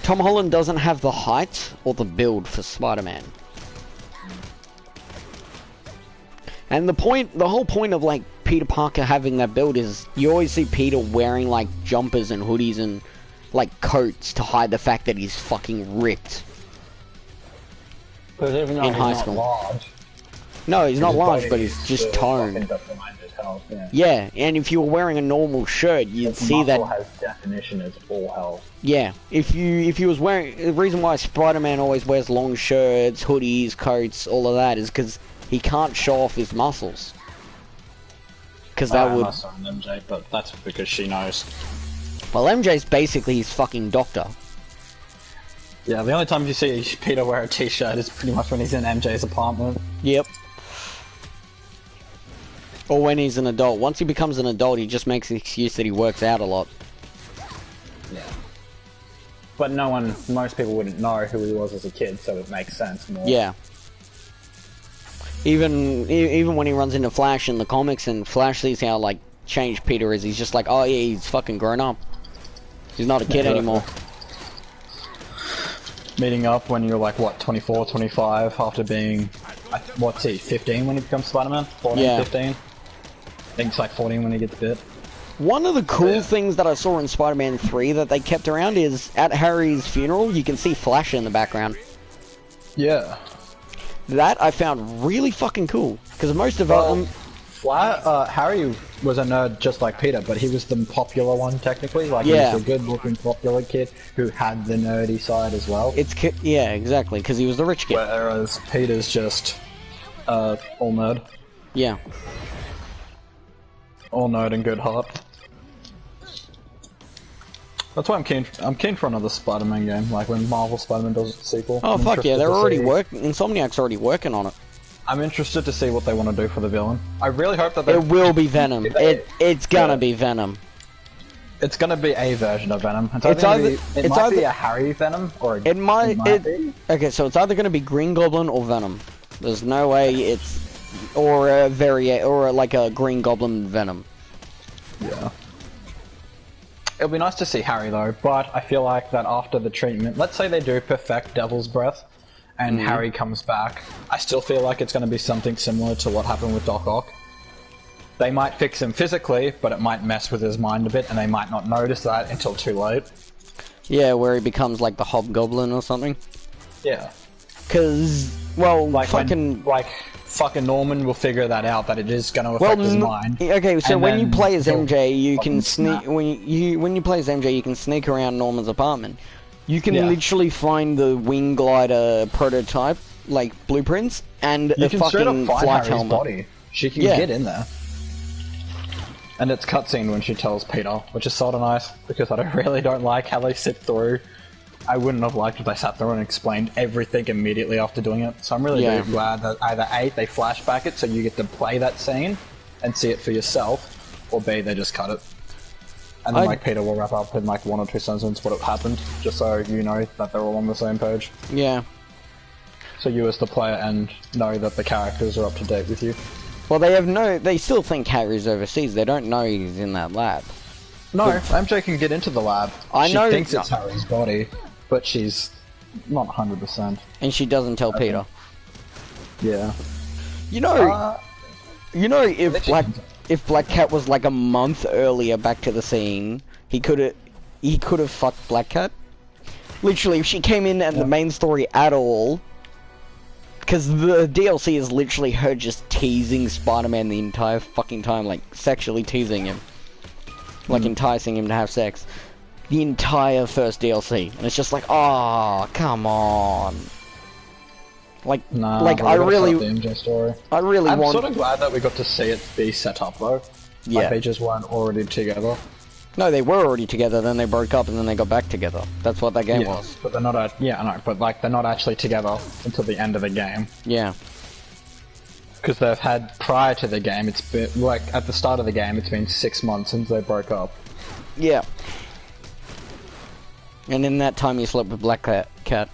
Tom Holland doesn't have the height or the build for Spider-Man. And the whole point of, like, Peter Parker having that build is you always see Peter wearing, like, jumpers and hoodies and, like, coats to hide the fact that he's fucking ripped. Because even though he's not large... No, he's not large, but he's just toned. Yeah, and if you were wearing a normal shirt, you'd see that... has definition as full health. Yeah, if you was wearing... The reason why Spider-Man always wears long shirts, hoodies, coats, all of that is because he can't show off his muscles. Because that would... I'm MJ, but that's because she knows. Well, MJ's basically his fucking doctor. Yeah, the only time you see Peter wear a t-shirt is pretty much when he's in MJ's apartment. Yep. Or when he's an adult. Once he becomes an adult, he just makes the excuse that he works out a lot. Yeah. But most people wouldn't know who he was as a kid, so it makes sense more. Yeah. Even when he runs into Flash in the comics and Flash sees how, like, changed Peter is, he's just like, oh yeah, he's fucking grown up. He's not a kid anymore. Meeting up when you're like, what, 24, 25, after being, what's he, 15 when he becomes Spider-Man? 14, 15? I think it's like 14 when he gets bit. One of the cool things that I saw in Spider-Man 3 that they kept around is, at Harry's funeral, you can see Flash in the background. Yeah. That I found really fucking cool, because most of Harry was a nerd just like Peter, but he was the popular one technically. Like, he was a good-looking popular kid who had the nerdy side as well. Yeah, exactly, because he was the rich kid. Whereas Peter's just all nerd. Yeah. All nerd and good heart. That's why I'm keen for another Spider-Man game, like when Marvel Spider-Man does its sequel. Oh fuck yeah, they're already Insomniac's already working on it. I'm interested to see what they want to do for the villain. I really hope that it will be Venom. It's gonna be Venom. It's gonna be a version of Venom. It might be a Harry Venom or it might be. Okay, so it's either gonna be Green Goblin or Venom. There's no way it's like a Green Goblin Venom. Yeah. It'll be nice to see Harry though, but I feel like that after the treatment, let's say they do perfect Devil's Breath, and Harry comes back, I still feel like it's going to be something similar to what happened with Doc Ock. They might fix him physically, but it might mess with his mind a bit, and they might not notice that until too late. Yeah, where he becomes like the Hobgoblin or something. Yeah. Cause, well, like fucking Norman will figure that out, that it is going to affect his mind. Okay, so when you play as MJ, you can sneak. When you play as MJ, you can sneak around Norman's apartment. You can literally find the wing glider prototype, like blueprints, and a fucking flight helmet. Body. She can get in there. And it's cutscene when she tells Peter, which is sort of nice, because I really don't like how they sit through. I wouldn't have liked if they sat through and explained everything immediately after doing it. So I'm really glad that either A, they flashback it so you get to play that scene and see it for yourself, or B, they just cut it. And then like Peter will wrap up in like 1 or 2 sentences what happened, just so you know that they're all on the same page. Yeah. So you as the player and know that the characters are up to date with you. Well, they still think Harry's overseas. They don't know he's in that lab. No, MJ can get into the lab. She thinks it's Harry's body, but she's not 100%. And she doesn't tell Peter. Yeah. You know, if Black Cat was like a month earlier back to the scene, he could have fucked Black Cat. Literally, if she came in at the main story at all, because the DLC is literally her just teasing Spider-Man the entire fucking time, like sexually teasing him, like enticing him to have sex, the entire first DLC, and it's just like, oh, come on. Like, I really I'm want. sort of glad that we got to see it be set up though. Yeah. Like they just weren't already together. No, they were already together, then they broke up, and then they got back together. That's what that game was. But they're not. I know, but like they're not actually together until the end of the game. Yeah. Because they've had prior to the game, it's been like at the start of the game, it's been 6 months since they broke up. Yeah. And in that time, he slept with Black Cat.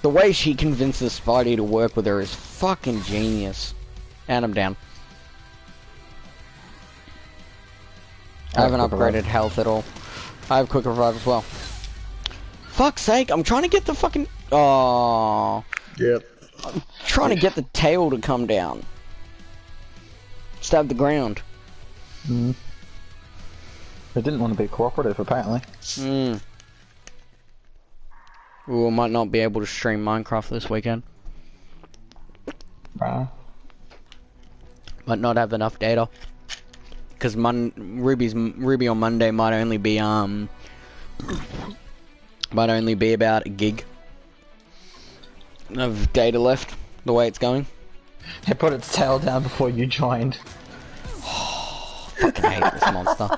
The way she convinces Spidey to work with her is fucking genius. And I'm down. I haven't upgraded health at all. I have quick revive as well. Fuck's sake, I'm trying to get the fucking... Oh. Yep. I'm trying to get the tail to come down. Stab the ground. They didn't want to be cooperative, apparently. We might not be able to stream Minecraft this weekend. Might not have enough data. Because RWBY on Monday might only be about a gig of data left, the way it's going. It put its tail down before you joined. Fucking hate this monster.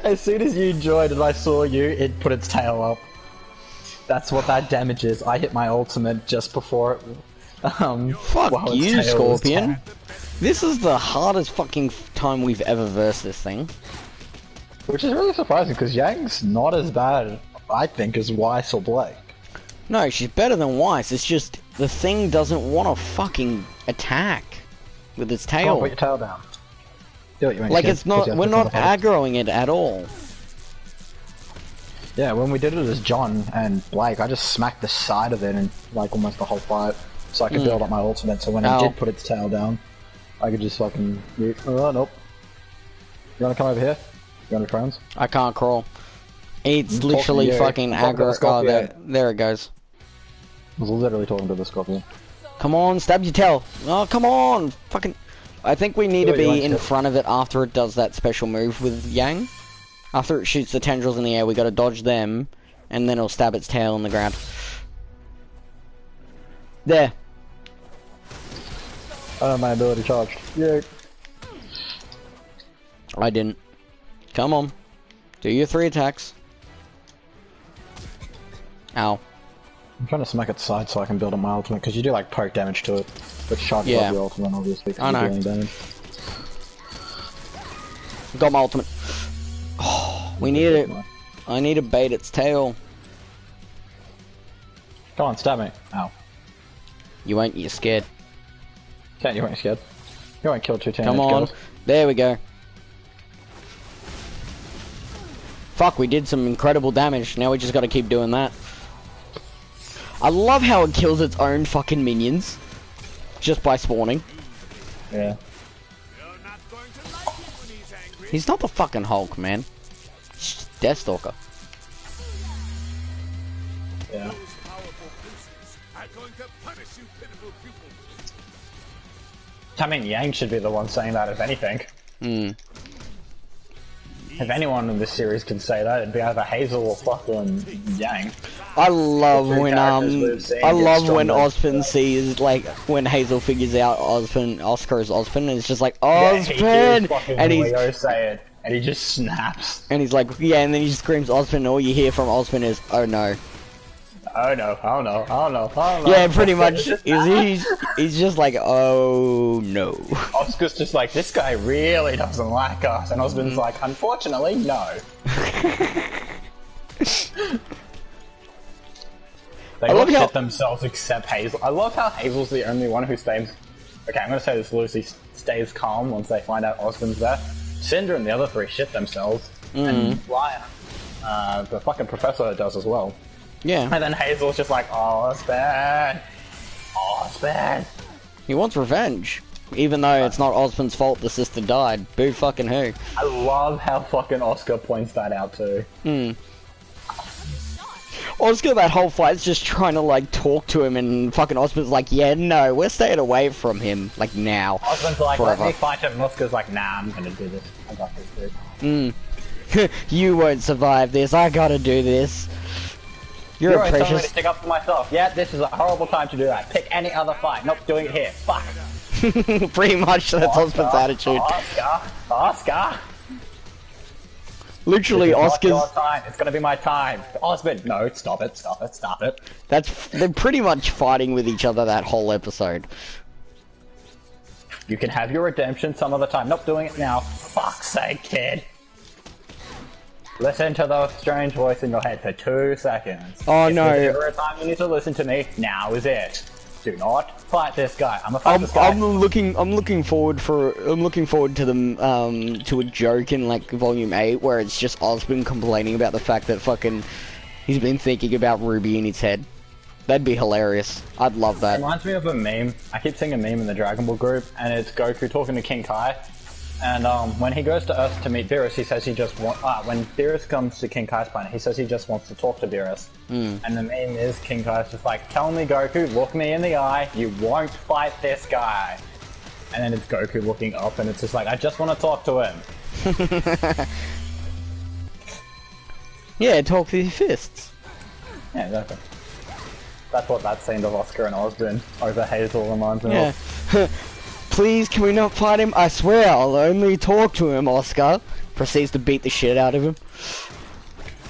As soon as you joined and I saw you, it put its tail up. That's what that damage is. I hit my ultimate just before it... Fuck you, Scorpion. This is the hardest fucking time we've ever versed this thing. Which is really surprising, because Yang's not as bad, I think, as Weiss or Blake. No, she's better than Weiss. It's just, the thing doesn't want to fucking attack with its tail. Oh, put your tail down. Do what you mean. Like, it's not, we're not aggroing it at all. Yeah, when we did it as John and Blake, I just smacked the side of it and, like, almost the whole fight. So I could build up my ultimate, so when it did put its tail down, I could just fucking... Oh, nope. You wanna come over here? You wanna friends? I can't crawl. It's literally fucking aggro... Oh, there it goes. I was literally talking to the Scorpion. Come on, stab your tail. Oh, come on! Fucking... I think we need to be in front of it after it does that special move with Yang. After it shoots the tendrils in the air, we gotta dodge them, and then it'll stab its tail in the ground. There. Oh, my ability charged. Yeah. I didn't. Come on. Do your 3 attacks. Ow. I'm trying to smack its side so I can build up my ultimate, because you do like poke damage to it. But charges Yeah. up your ultimate, obviously, I because know. you're dealing damage. Got my ultimate. Oh, we need it. I need to bait its tail. Come on, stab me. Ow. You ain't, you're scared. Can't, you ain't scared. You won't kill 2 teenage Come on. girls. There we go. Fuck, we did some incredible damage. Now we just gotta keep doing that. I love how it kills its own fucking minions. Just by spawning. Yeah. You're not going to like it when he's angry. He's not the fucking Hulk, man. He's Deathstalker. Yeah. Those powerful princes are going to punish you, pitiful pupils. I mean, Yang should be the one saying that, if anything. Hmm. If anyone in this series can say that, it'd be either Hazel or fucking Yang. I love The three when characters we've seen I get love when stronger. Ospin sees, like, when Hazel figures out Oscar's Ospin, and it's just like, Yeah, he hears Ospin! fucking And he's Leo say it, and he just snaps. like, yeah, and then he screams Ospin, and all you hear from Ospin is, oh no. Oh no, oh no, oh no, oh no. Yeah, pretty much. He's just like, oh no. Oscar's just like, this guy really doesn't like us, and Osmond's like, unfortunately, no. They I all love how- shit themselves except Hazel. I love how Hazel's the only one who stays... Okay, I'm gonna say this loosely, stays calm once they find out Osmond's there. Cinder and the other 3 shit themselves, and Lion. The fucking professor does as well. Yeah, And then Hazel's just like, oh, it's bad. Oh, it's bad. he wants revenge. Even though it's not Osmond's fault the sister died. Boo fucking who. I love how fucking Oscar points that out too. Oscar, that whole fight's just trying to, like, talk to him, and fucking Osmond's like, yeah, no, we're staying away from him. Like, now. Osmond's like, Forever. let me fight him. And Oscar's like, nah, I'm gonna do this. I got this, dude. You won't survive this, I gotta do this. You're You're a always telling me to precious... stick up for myself. Yeah, this is a horrible time to do that. Pick any other fight. Not doing it here. Fuck. Pretty much, that's Osmond's attitude. Oscar. Literally, This is not Oscar's... your time. It's gonna be my time. Osmond, no, stop it, stop it, stop it. They're pretty much fighting with each other that whole episode. You can have your redemption some other time. Not doing it now. Fuck's sake, kid. Listen to the strange voice in your head for 2 seconds. Oh, if no. there's ever a time you need to listen to me, now is it. Do not fight this guy. I'm a fight this guy. I'm looking forward to them to a joke in like volume 8 where it's just Osmond complaining about the fact that fucking he's been thinking about Ruby in his head. That'd be hilarious. I'd love It that. reminds me of a meme. I keep seeing a meme in the Dragon Ball group, and it's Goku talking to King Kai. And when he goes to Earth to meet Beerus, he says he just wants... when Beerus comes to King Kai's planet, he says he just wants to talk to Beerus. And the meme is King Kai's just like, tell me, Goku, look me in the eye, you won't fight this guy. And then it's Goku looking up, and it's just like, I just want to talk to him. Yeah, talk with your fists. Yeah, exactly. That's what that scene of Oscar and Osborn over Hazel reminds me Yeah. of. Please, can we not fight him? I swear, I'll only talk to him, Oscar. Proceeds to beat the shit out of him.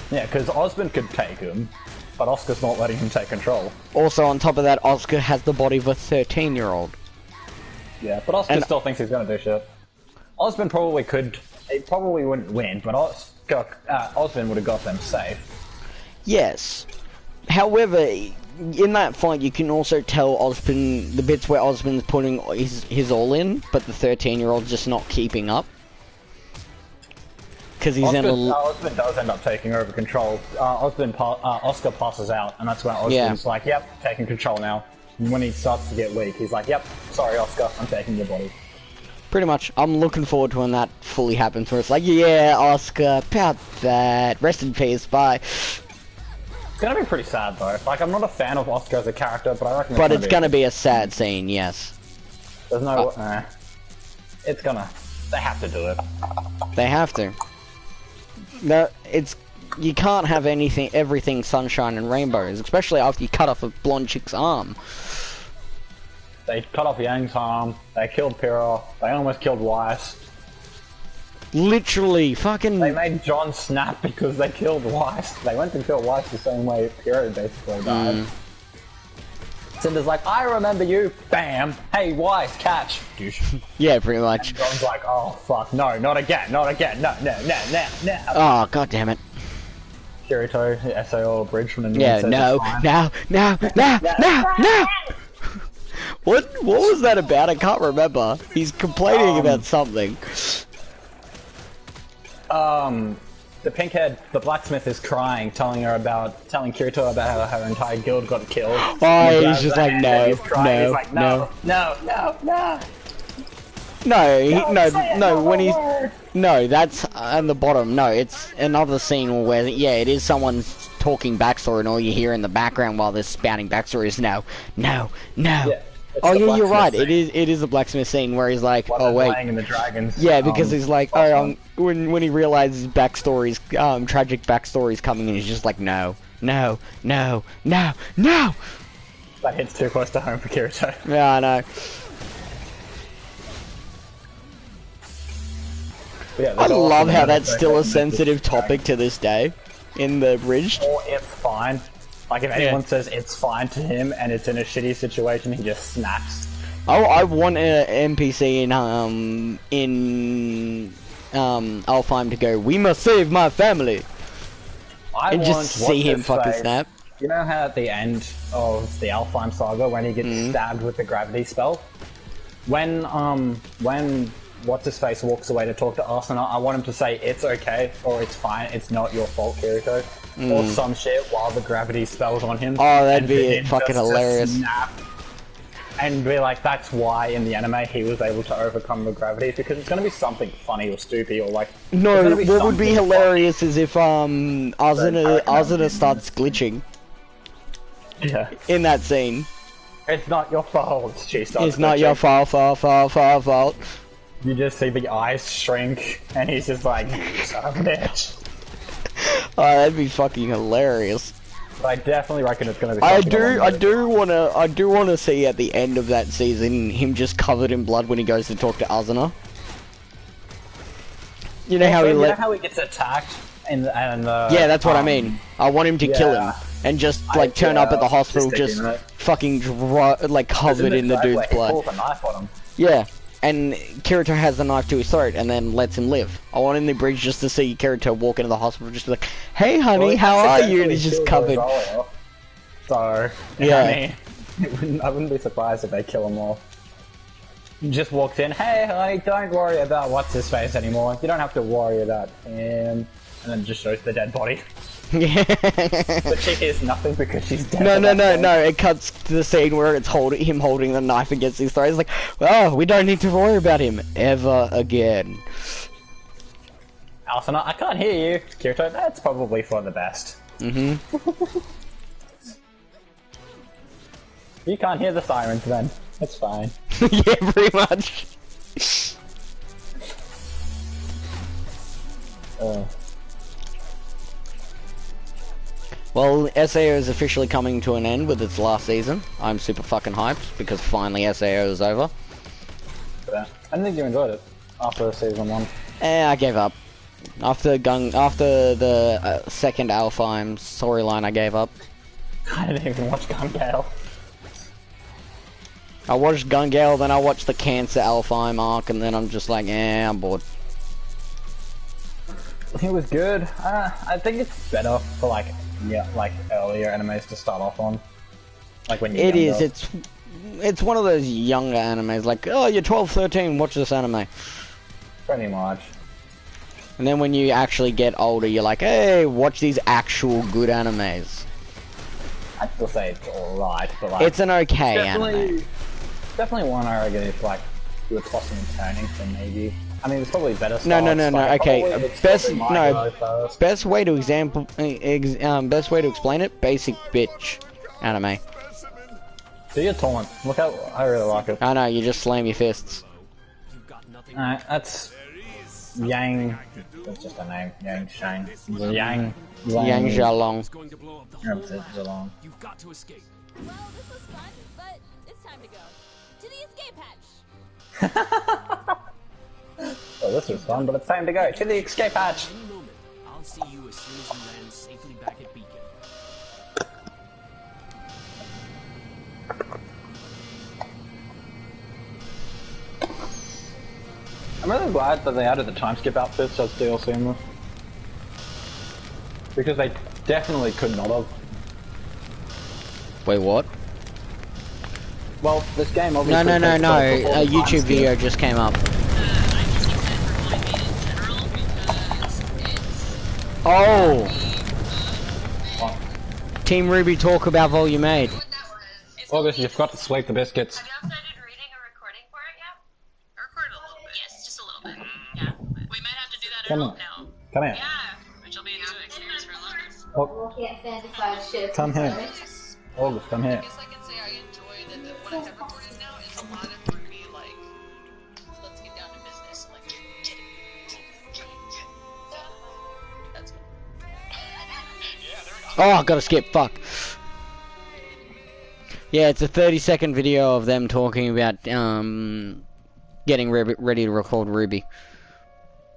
Yeah, because Osborn could take him, but Oscar's not letting him take control. Also, on top of that, Oscar has the body of a 13-year-old. Yeah, but Oscar And- still thinks he's gonna do shit. Osborn probably could. He probably wouldn't win, but Osborn would have got them safe. Yes. However, in that fight, you can also tell Osborn the bits where Osborn's putting his all in, but the 13-year-old's just not keeping up. Because he's in a... Osborn does end up taking over control. Oscar passes out, and that's when Osborn's like, yep, taking control now. And when he starts to get weak, he's like, yep, sorry Oscar, I'm taking your body. Pretty much. I'm looking forward to when that fully happens, where it's like, yeah, Oscar, about that. Rest in peace, bye. It's gonna be pretty sad though. Like, I'm not a fan of Oscar as a character, but I reckon But it's gonna be a sad scene, yes. There's no... it's gonna... They have to do it. They have to. No, it's... You can't have everything sunshine and rainbows, especially after you cut off a blonde chick's arm. They cut off Yang's arm. They killed Pyrrha. They almost killed Weiss. Literally, fucking. They made John snap because they killed Weiss. They went to kill Weiss the same way Pyrrha basically died. Cinder's like, I remember you. Bam. Hey, Weiss, catch. Douche. Yeah, pretty much. And John's like, oh fuck, no, not again, not again, no. Oh, god damn it. Kirito, SAO bridge from the new Yeah, no. What was that about? I can't remember. He's complaining about something. The pinkhead, the blacksmith is crying, telling Kirito about how her entire guild got killed. Oh, he's just like, no, he's crying, he's like, no. No, when he's... No, that's on the bottom. No, it's another scene where, yeah, it is someone talking backstory and all you hear in the background while they're spouting backstory is no. Yeah, oh yeah, you're right. It is the blacksmith scene where he's like, while oh wait. playing in the dragons. Yeah, because he's like, oh, when he realizes backstories, tragic backstories coming in, he's just like, no. That hits too close to home for Kirito. Yeah, I know. Yeah, I love how that's still a sensitive topic to this day in the bridge. Or it's fine. Like if anyone says it's fine to him and it's in a shitty situation, he just snaps. Oh, I want an NPC in Alfheim to go, we must save my family. And just see him fucking snap. You know how at the end of the Alfheim saga when he gets stabbed with the gravity spell? When What's-His-Face walks away to talk to Asuna, I want him to say, it's okay, or it's fine, it's not your fault, Kirito. Or some shit while the gravity spell's on him. Oh, that'd be fucking hilarious. Snap, and be like, that's why in the anime he was able to overcome the gravity, because it's gonna be something funny or stupid, or like... No, what would be hilarious is if, Asuna starts glitching. Yeah. In that scene. It's not your fault, she starts It's not your fault. You just see the eyes shrink, and he's just like, son of a bitch. Oh, that'd be fucking hilarious. But I definitely reckon it's gonna be. I do wanna see at the end of that season him just covered in blood when he goes to talk to Asuna. You know how he gets attacked and yeah, that's what I mean. I want him to kill him and just like turn up at the hospital, just fucking like covered in the dude's blood. He pulls a knife on him. Yeah. And Kirito has the knife to his throat and then lets him live. I want in the bridge just to see Kirito walk into the hospital just be like, hey honey, how are you? And he's just covered. So, yeah. I wouldn't be surprised if they kill him off. He just walks in, hey honey, don't worry about What's-His-Face anymore. You don't have to worry about him. And then just shows the dead body. Yeah. But she hears nothing because she's dead. No. It cuts to the scene where it's him holding the knife against his throat. It's like, well, we don't need to worry about him ever again. Asuna, I can't hear you. Kirito, that's probably for the best. You can't hear the sirens then. That's fine. Yeah, pretty much. Well, SAO is officially coming to an end with its last season. I'm super fucking hyped because finally SAO is over. Yeah. I didn't think you enjoyed it after season 1. I gave up. After the second Alfheim storyline, I gave up. I didn't even watch Gun Gale. I watched Gun Gale, then I watched the Cancer Alfheim arc, and then I'm just like, I'm bored. It was good. I think it's better for like earlier animes to start off on. Like when you're younger. It's one of those younger animes, like, oh, you're 12, 13, watch this anime. Pretty much. And then when you actually get older, you're like, hey, watch these actual good animes. I'd still say it's alright, but like... It's an okay anime. Definitely one I reckon if like, you were tossing and turning, so maybe... I mean, it's probably better. No. Okay, best way to best way to explain it. Basic bitch anime. Do your taunt. Look how I really like it. I know, you just slam your fists. Alright, that's Yang. That's just a name. Yang Shane. Yang Xiaolong. You've got to escape. Well, this was fun, but it's time to go. To the escape hatch. Well, this was fun, but it's time to go to the escape hatch. Any moment, I'll see you as soon as you land safely back at Beacon. I'm really glad that they added the time skip outfits as DLC in this. Because they definitely could not have. Wait, what? Well, this game No, obviously. no, no, takes no. place before A the time YouTube skip. video just came up. I'm just excited for Volume 8 in general because it's Oh! What? Team RWBY talk about Volume 8. what that was. It's August, you've got to sleep the biscuits. Have you started reading a recording for it yet? I recorded a little bit. Yes, just a little bit. Yeah. We might have to do that Come at on. home now. Come here. Yeah. Which will be a new experience for a lot of us. Oh, Can't fantasize shit. come here. August, come here. I guess I can say I enjoy that what I have recorded now is a lot of Ruby, like, let's get down to business, like, get it. That's good. Oh, I gotta skip. Fuck. Yeah, it's a 30-second video of them talking about getting ready to record RWBY.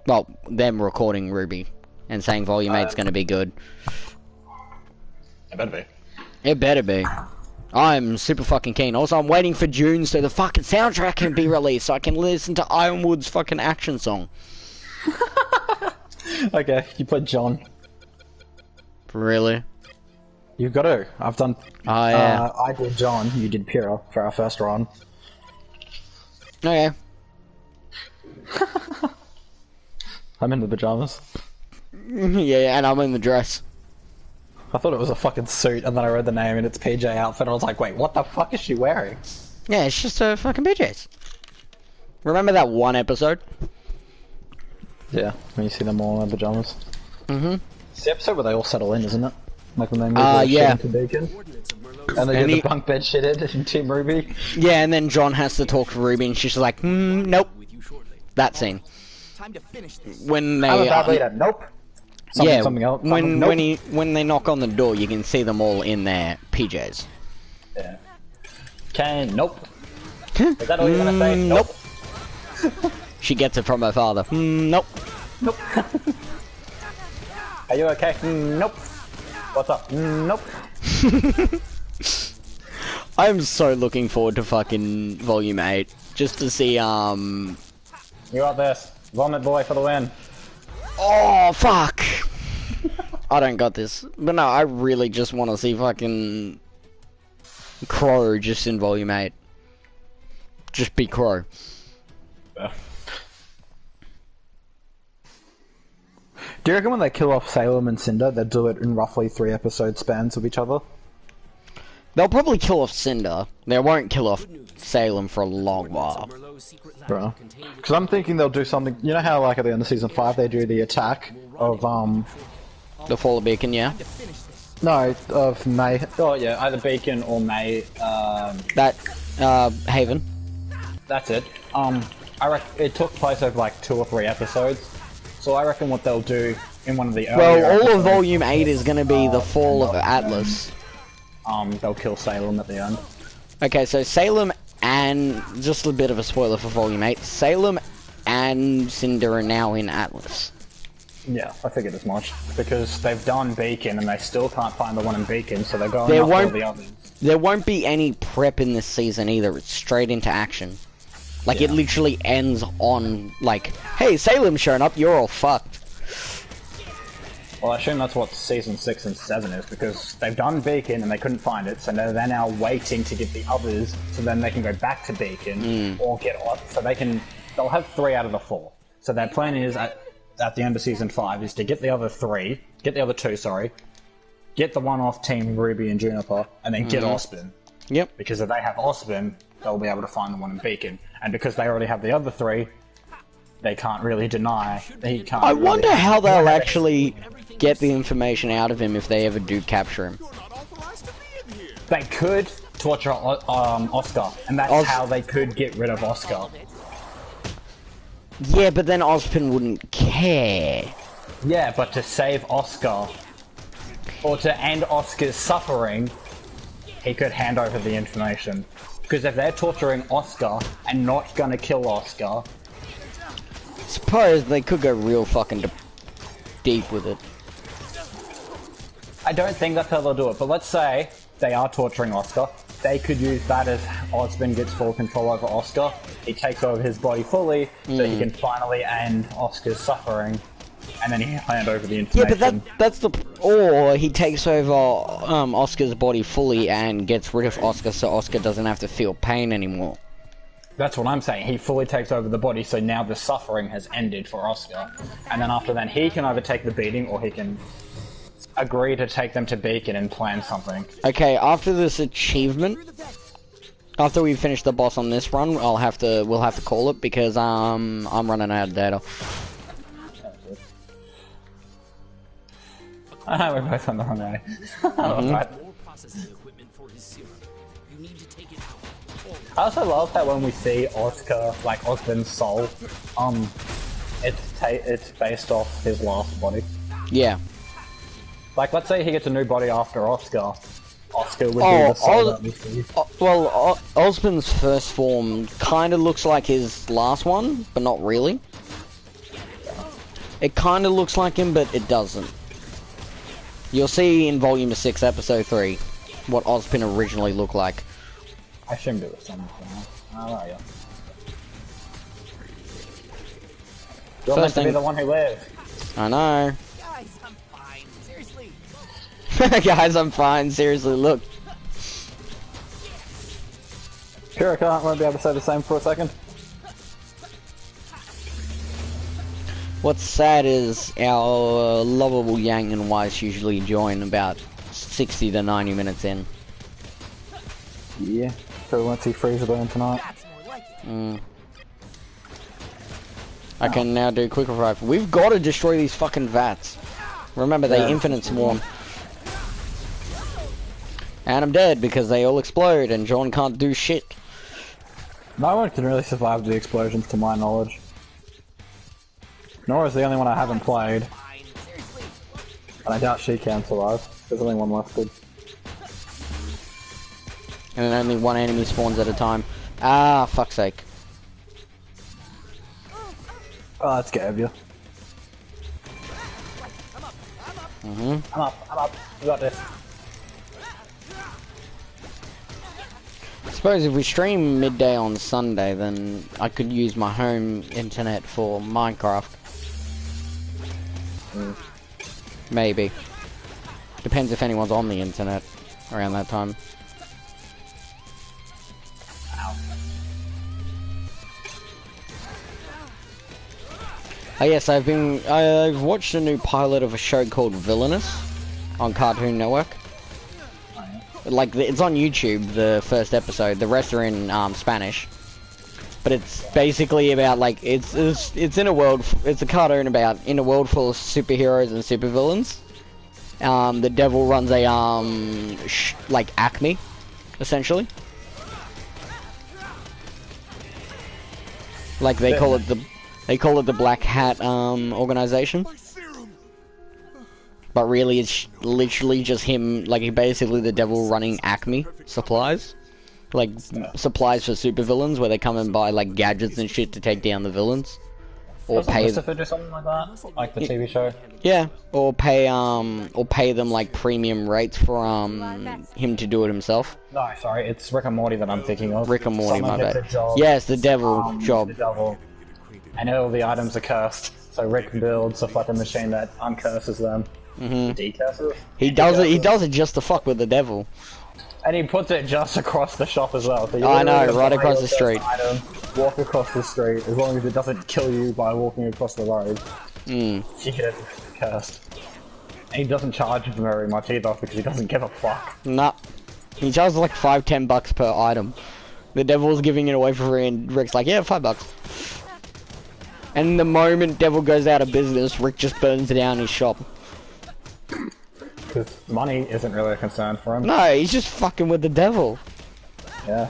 Well, them recording RWBY and saying Volume 8's gonna be good. It better be. It better be. I'm super fucking keen. Also, I'm waiting for June so the fucking soundtrack can be released so I can listen to Ironwood's fucking action song. Okay, you played John. Really? You've got to. I've done. Oh, yeah. I did John. You did Pyrrha for our first run. Okay. I'm in the pajamas. Yeah, and I'm in the dress. I thought it was a fucking suit, and then I read the name and it's PJ outfit. And I was like, wait, what the fuck is she wearing? Yeah, it's just a fucking PJs. Remember that one episode? Yeah, when you see them all in their pajamas. Mm-hmm. It's the episode where they all settle in, isn't it? Like when they move Ah, all yeah. shit into Beacon. Coordinates of Merlot's And they And get he- the bunk bed shit in Team RWBY. Yeah, and then John has to talk to Ruby and she's like, nope. with you shortly. That scene. Time to finish this. When I'm a they bad leader. Nope. yeah, Something else. when Nope. when they knock on the door, you can see them all in their PJs. Yeah. Nope. Is that all you're gonna say? Nope. She gets it from her father. Nope. Nope. Are you okay? Nope. What's up? Nope. I'm so looking forward to fucking Volume 8. Just to see, You got this. Vomit boy for the win. Oh, fuck! I don't got this. But no, I really just want to see fucking Crow just in Volume 8. Just be Crow. Do you reckon when they kill off Salem and Cinder, they do it in roughly 3 episode spans of each other? They'll probably kill off Cinder. They won't kill off Salem for a long while. Merlot's secret lab Bro. contained Because I'm thinking they'll do something. You know how, like, at the end of season 5, they do the attack of, The Fall of Beacon, yeah? to finish this. No, of May. Oh, yeah, either Beacon or May. That, Haven. That's it. It took place over, like, 2 or 3 episodes. So I reckon what they'll do in one of the earlier Well, all episodes, of Volume 8 is gonna be the Fall of Atlas. they'll kill Salem at the end. Okay, so Salem and... Just a bit of a spoiler for Volume 8. Salem and Cinder are now in Atlas. Yeah, I figured as much. Because they've done Beacon and they still can't find the one in Beacon, so they're going There after all won't- the others. There won't be any prep in this season either. It's straight into action. Like, it literally ends on, like, hey, Salem's shown up, you're all fucked. Well, I assume that's what season 6 and 7 is, because they've done Beacon and they couldn't find it, so they're now waiting to get the others, so then they can go back to Beacon, or get off, so they'll have 3 out of the 4. So their plan is, at the end of season 5, is to get the other 2, get the one off Team RWBY and Juniper, and then get Ospen. Yep. Because if they have Ospen, they'll be able to find the one in Beacon. And because they already have the other 3, they can't really deny. He can't. I really- wonder how they'll actually get the information out of him if they ever do capture him. You're not authorized to be in here. They could torture Oscar, and that's how they could get rid of Oscar. Yeah, but then Ozpin wouldn't care. Yeah, but to save Oscar, or to end Oscar's suffering, he could hand over the information. Because if they're torturing Oscar and not gonna kill Oscar, Suppose they could go real fucking deep with it. I don't think that's how they'll do it. But let's say they are torturing Oscar. They could use that as Osborn gets full control over Oscar. He takes over his body fully, so he can finally end Oscar's suffering, and then he can hand over the information. Yeah, but that's the... Or he takes over Oscar's body fully and gets rid of Oscar so Oscar doesn't have to feel pain anymore. That's what I'm saying. He fully takes over the body, so now the suffering has ended for Oscar. And then after that, he can either take the beating, or he can agree to take them to Beacon and plan something. Okay, after this achievement, after we finish the boss on this run, we'll have to call it because I'm running out of data. We're both on the wrong way. More processing equipment for his serum. You need to take it out. I also love that when we see Oscar, like Osborn's soul, it's based off his last body. Yeah. Like, let's say he gets a new body after Oscar. Oscar would be the soul that we see. Well, Osborn's first form kind of looks like his last one, but not really. It kind of looks like him, but it doesn't. You'll see in Volume 6, Episode 3, what Ozpin originally looked like. I assumed it was something. How are you? You're meant to be the one who lives. I know. Guys, I'm fine. Seriously. Guys, I'm fine. Seriously, look. Kirika won't be able to say the same for a second. What's sad is our lovable Yang and Weiss usually join about 60 to 90 minutes in. Yeah. So once he freezes burn tonight. That's more like it. I can now do quick revive. We've got to destroy these fucking vats. Remember, they infinite swarm. And I'm dead because they all explode and John can't do shit. No one can really survive the explosions to my knowledge. Nora's the only one I haven't played. Fine. Seriously. And I doubt she can survive. There's only one left good. And then only one enemy spawns at a time. Ah, fuck's sake. Oh, that's good of you. I'm up. You got this. I suppose if we stream midday on Sunday, then I could use my home internet for Minecraft. Maybe. Depends if anyone's on the internet around that time. Oh yes, I've watched a new pilot of a show called Villainous on Cartoon Network. Like, it's on YouTube, the first episode. The rest are in Spanish. But it's basically about, like, it's in a world, it's a cartoon about in a world full of superheroes and supervillains. The devil runs a like Acme, essentially. Like they call it the Black Hat organization. But really, it's literally just him, like, basically the devil running Acme supplies. Like, supplies for supervillains, where they come and buy, like, gadgets and shit to take down the villains. Or pay... Doesn't do something like that? Like the TV show? Yeah, or pay them, like, premium rates for, him to do it himself. No, sorry, it's Rick and Morty that I'm thinking of. Rick and Morty, Someone my gets bad. a job, Yes, the devil job. The devil. And all the items are cursed. So Rick builds a fucking machine that uncurses them. Decurses? He does it just to fuck with the devil. And he puts it just across the shop as well. So you I know, literally right just across buy the your street. first item, walk across the street, as long as it doesn't kill you by walking across the road. You get it cursed. And he doesn't charge very much either, because he doesn't give a fuck. Nah. He charges like $5-10 per item. The devil's giving it away for free and Rick's like, yeah, $5. And the moment Devil goes out of business, Rick just burns down his shop. Because money isn't really a concern for him. No, he's just fucking with the devil. Yeah.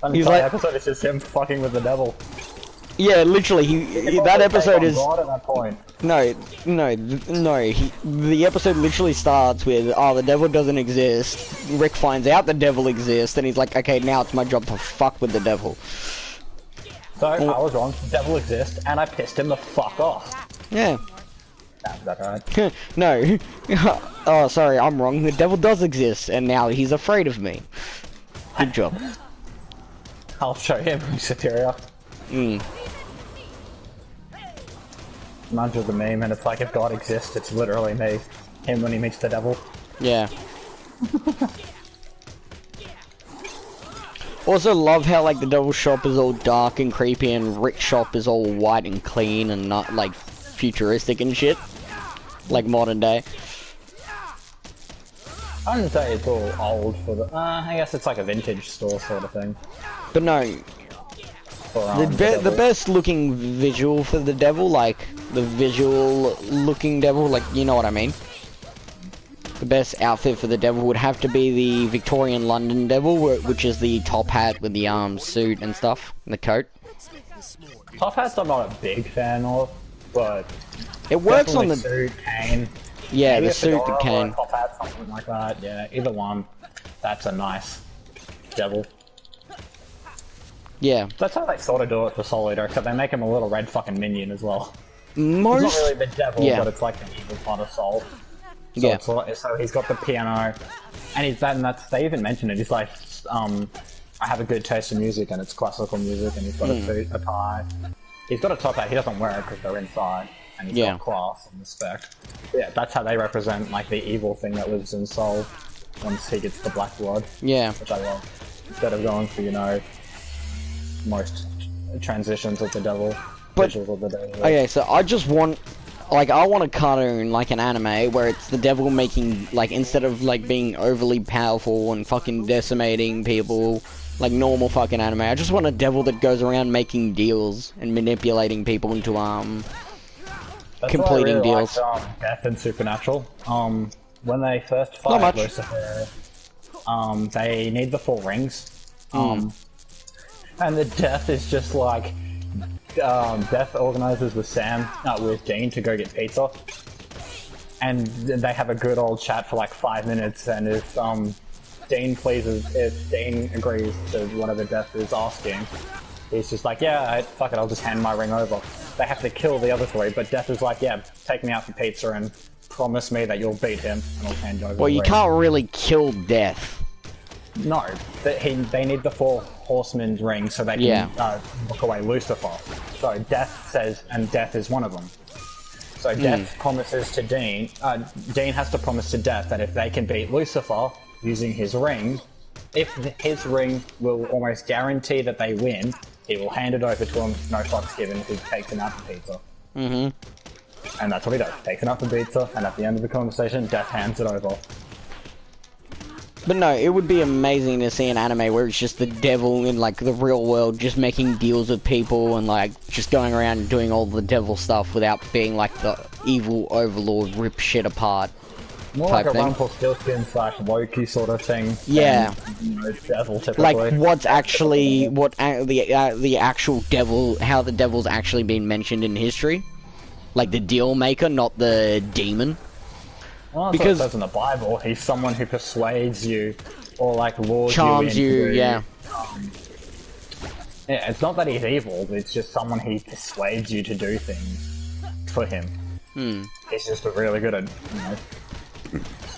And He's the like- episode is just him fucking with the devil. Yeah, literally, that episode is God at that point. the episode literally starts with, oh, the devil doesn't exist. Rick finds out the devil exists, and he's like, okay, now it's my job to fuck with the devil. So I was wrong. The devil exists, and I pissed him the fuck off. Yeah. Is that right? No. Oh, sorry, I'm wrong. The devil does exist, and now he's afraid of me. Good job. I'll show him who's superior. Mine's just a meme, and it's like if God exists, it's literally me. Him when he meets the devil. Yeah. Also love how like the devil's shop is all dark and creepy, and Rick's shop is all white and clean and not like futuristic and shit. Like modern day. I wouldn't say it's all old for the. I guess it's like a vintage store sort of thing. But no, For, the best looking visual for the devil, like the visual looking devil, like you know what I mean. The best outfit for the devil would have to be the Victorian London devil, which is the top hat with the suit and stuff, and the coat. Top hats I'm not a big fan of, but It works on the suit, cane. yeah, Maybe the a suit, the fedora or cane. a top hat, something like that. Yeah, either one. That's a nice devil. Yeah, That's how they sort of do it for Soul Eater, except they make him a little red fucking minion as well. most It's not really the devil, yeah. but it's like the evil part of Soul. So Yeah. it's like, so he's got the piano, and they even mentioned it. He's like, I have a good taste in music, and it's classical music, and he's got a suit, a tie. He's got a top hat. He doesn't wear it because they're inside, and he's got class and respect. Yeah, that's how they represent like the evil thing that lives in Soul once he gets the black blood. Yeah. Which I love. Instead of going for most transitions of the devil, But- visuals of the devil. Okay, so I just want, like, I want a cartoon, like an anime, where it's the devil making, like, instead of, like, being overly powerful and fucking decimating people, like normal fucking anime, I just want a devil that goes around making deals and manipulating people into, That's completing why I really deals. Liked, Death and Supernatural. When they first Not fight much. Lucifer, they need the 4 rings. And the Death is just like, Death organizes with with Dean to go get pizza. And they have a good old chat for like 5 minutes, and if Dean agrees to whatever Death is asking, he's just like, yeah, fuck it, I'll just hand my ring over. They have to kill the other 3, but Death is like, yeah, take me out for pizza and promise me that you'll beat him, and I'll hand you over well, the you ring. can't really kill Death. No, they need the 4 horsemen's ring so they can look away Lucifer. So Death says, and Death is one of them. So Death promises to Dean, Dean has to promise to Death that if they can beat Lucifer using his ring, if his ring will almost guarantee that they win, he will hand it over to him, no fucks given, if he takes him out for pizza. And that's what he does, takes him out for pizza, and at the end of the conversation, Death hands it over. But no, it would be amazing to see an anime where it's just the devil in, like, the real world, just making deals with people and, like, just going around and doing all the devil stuff without being, like, the evil overlord rip shit apart. More like a thing. Rumpelstiltskin / Loki sort of thing. Yeah. Than, devil typically. Like, what's actually, the actual devil, how the devil's actually been mentioned in history. Like, the deal maker, not the demon. Well, that's because what it says in the Bible. He's someone who persuades you, or like lures charms you you, into, yeah. Yeah, it's not that he's evil. It's just someone he persuades you to do things for him. He's just really good at,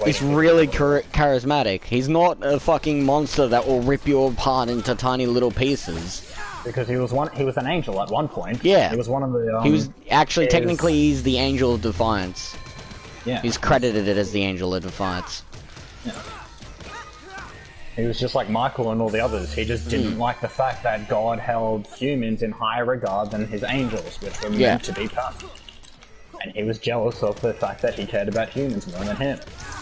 He's really charismatic. He's not a fucking monster that will rip you apart into tiny little pieces. Because he was an angel at one point. Yeah. He was one of the. He was actually technically he's the Angel of Defiance. Yeah. He's credited as the Angel of Defiance. Yeah. He was just like Michael and all the others. He just didn't like the fact that God held humans in higher regard than his angels, which were meant to be perfect. And he was jealous of the fact that he cared about humans more than him.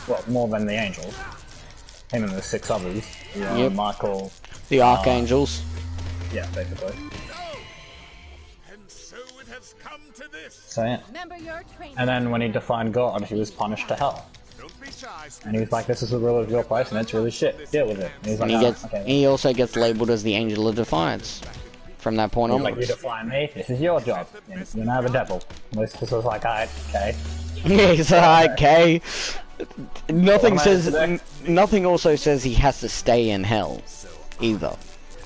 Well, more than the angels. Him and the 6 others. Michael. The Archangels. Yeah, basically. And so it has come to this. So yeah. Remember your training. And then when he defined God, he was punished to hell. Don't be shy. And he was like, this is the rule of your place, and it's really shit. Deal with it. And he's like, And okay. he also gets labeled as the Angel of Defiance from that point He's like, you onwards. defy me, this is your job. You're gonna have a devil. Lucifer was like, alright, okay. Yeah, he's like, okay. Nothing Well, says. man, Nothing also says he has to stay in hell, either.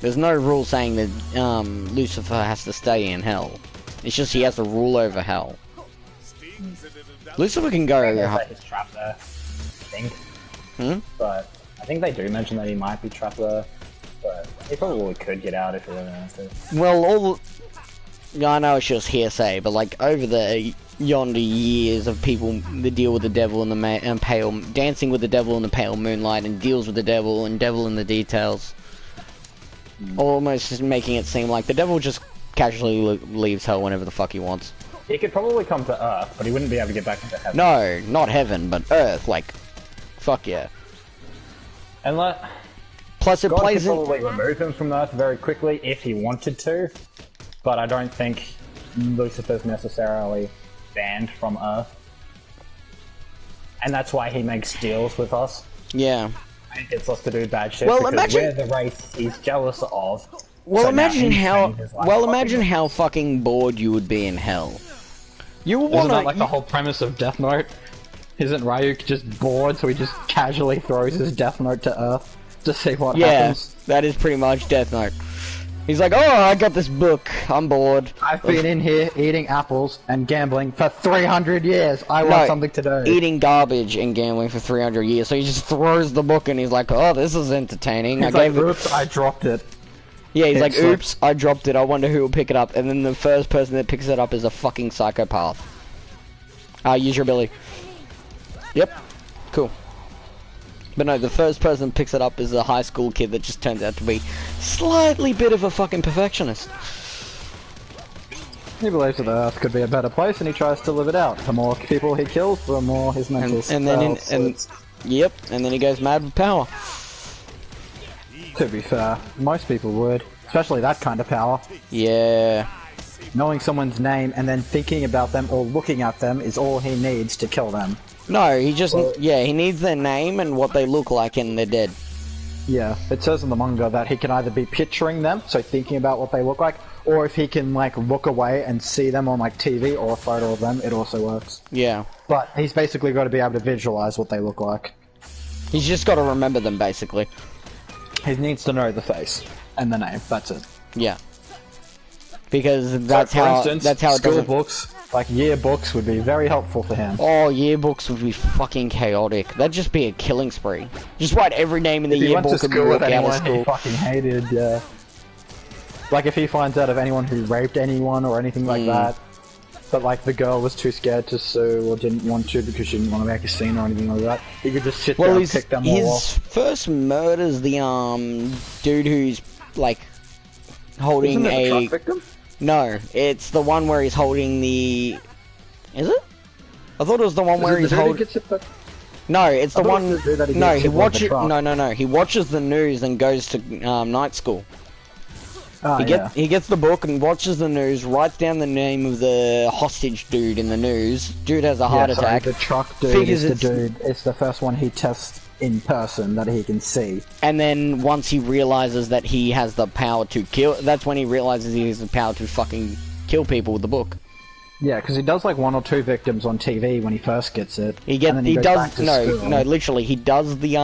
There's no rule saying that Lucifer has to stay in hell. It's just he has to rule over hell. Lucifer can go. He's trapped there, I think. Hmm? But I think they do mention that he might be trapped there. But he probably could get out if he really wanted to. Well, yeah, I know it's just hearsay, but like over the yonder years of people that deal with the devil in the pale, dancing with the devil in the pale moonlight, and deals with the devil and devil in the details, almost just making it seem like the devil just casually leaves hell whenever the fuck he wants. He could probably come to Earth, but he wouldn't be able to get back into heaven. No, not heaven, but Earth. Like, fuck yeah. And Plus, it God plays could in. probably remove him from Earth very quickly if he wanted to, but I don't think Lucifer's necessarily banned from Earth. And that's why he makes deals with us Yeah. and gets us to do bad shit, Well, because imagine- we're the race he's jealous of. Well, So now imagine he how. changes, like, Well, fucking imagine us. how fucking bored you would be in hell. You would Isn't want that like the to. whole premise of Death Note? Isn't Ryuk just bored, so he just casually throws his Death Note to Earth to see what Yeah, happens? that is pretty much Death Note. He's like, oh, I got this book. I'm bored. I've been in here eating apples and gambling for 300 years. I want something to do. Eating garbage and gambling for 300 years. So he just throws the book and he's like, oh, this is entertaining. He's like, oops, I dropped it. Yeah, he's like, It's like- oops, I dropped it. I wonder who will pick it up. And then the first person that picks it up is a fucking psychopath. Use your ability. Yep. Cool. But no, the first person that picks it up is a high school kid that just turns out to be slightly bit of a fucking perfectionist. He believes that the Earth could be a better place, and he tries to live it out. The more people he kills, the more his mental And then, splits. yep, and then he goes mad with power. To be fair, most people would. Especially that kind of power. Yeah. Knowing someone's name and then thinking about them or looking at them is all he needs to kill them. No, he just, yeah, he needs their name and what they look like and they're dead. Yeah, it says in the manga that he can either be picturing them, so thinking about what they look like, or if he can, like, look away and see them on, like, TV or a photo of them, it also works. Yeah. But he's basically got to be able to visualize what they look like. He's just got to remember them, basically. He needs to know the face and the name, that's it. Yeah. Because that's So, for how, instance, that's how it school does. books, like yearbooks, would be very helpful for him. Oh, yearbooks would be fucking chaotic. That'd just be a killing spree. Just write every name in the If he went to yearbook and school with walk out of anyone he school. fucking hated, yeah. Like if he finds out of anyone who raped anyone or anything like that, but like the girl was too scared to sue or didn't want to because she didn't want to make a scene or anything like that, he could just sit there and pick them all his off. first murder's the dude who's like holding Isn't it the a truck victim? no, it's the one where he's holding the. Is it? I thought it was the one where he's holding. No, it's the I thought it one. was the dude that he No, gets he hit with the watches. truck. No. He watches the news and goes to night school. Ah, He gets the book and watches the news, writes down the name of the hostage dude in the news. Dude has a heart attack. The truck dude Figures is the it's- dude. It's the first one he tests in person that he can see. And then once he realizes that he has the power to kill, that's when he realizes he has the power to fucking kill people with the book. Yeah, because he does like 1 or 2 victims on TV when he first gets it. He and then goes back to school. literally he does the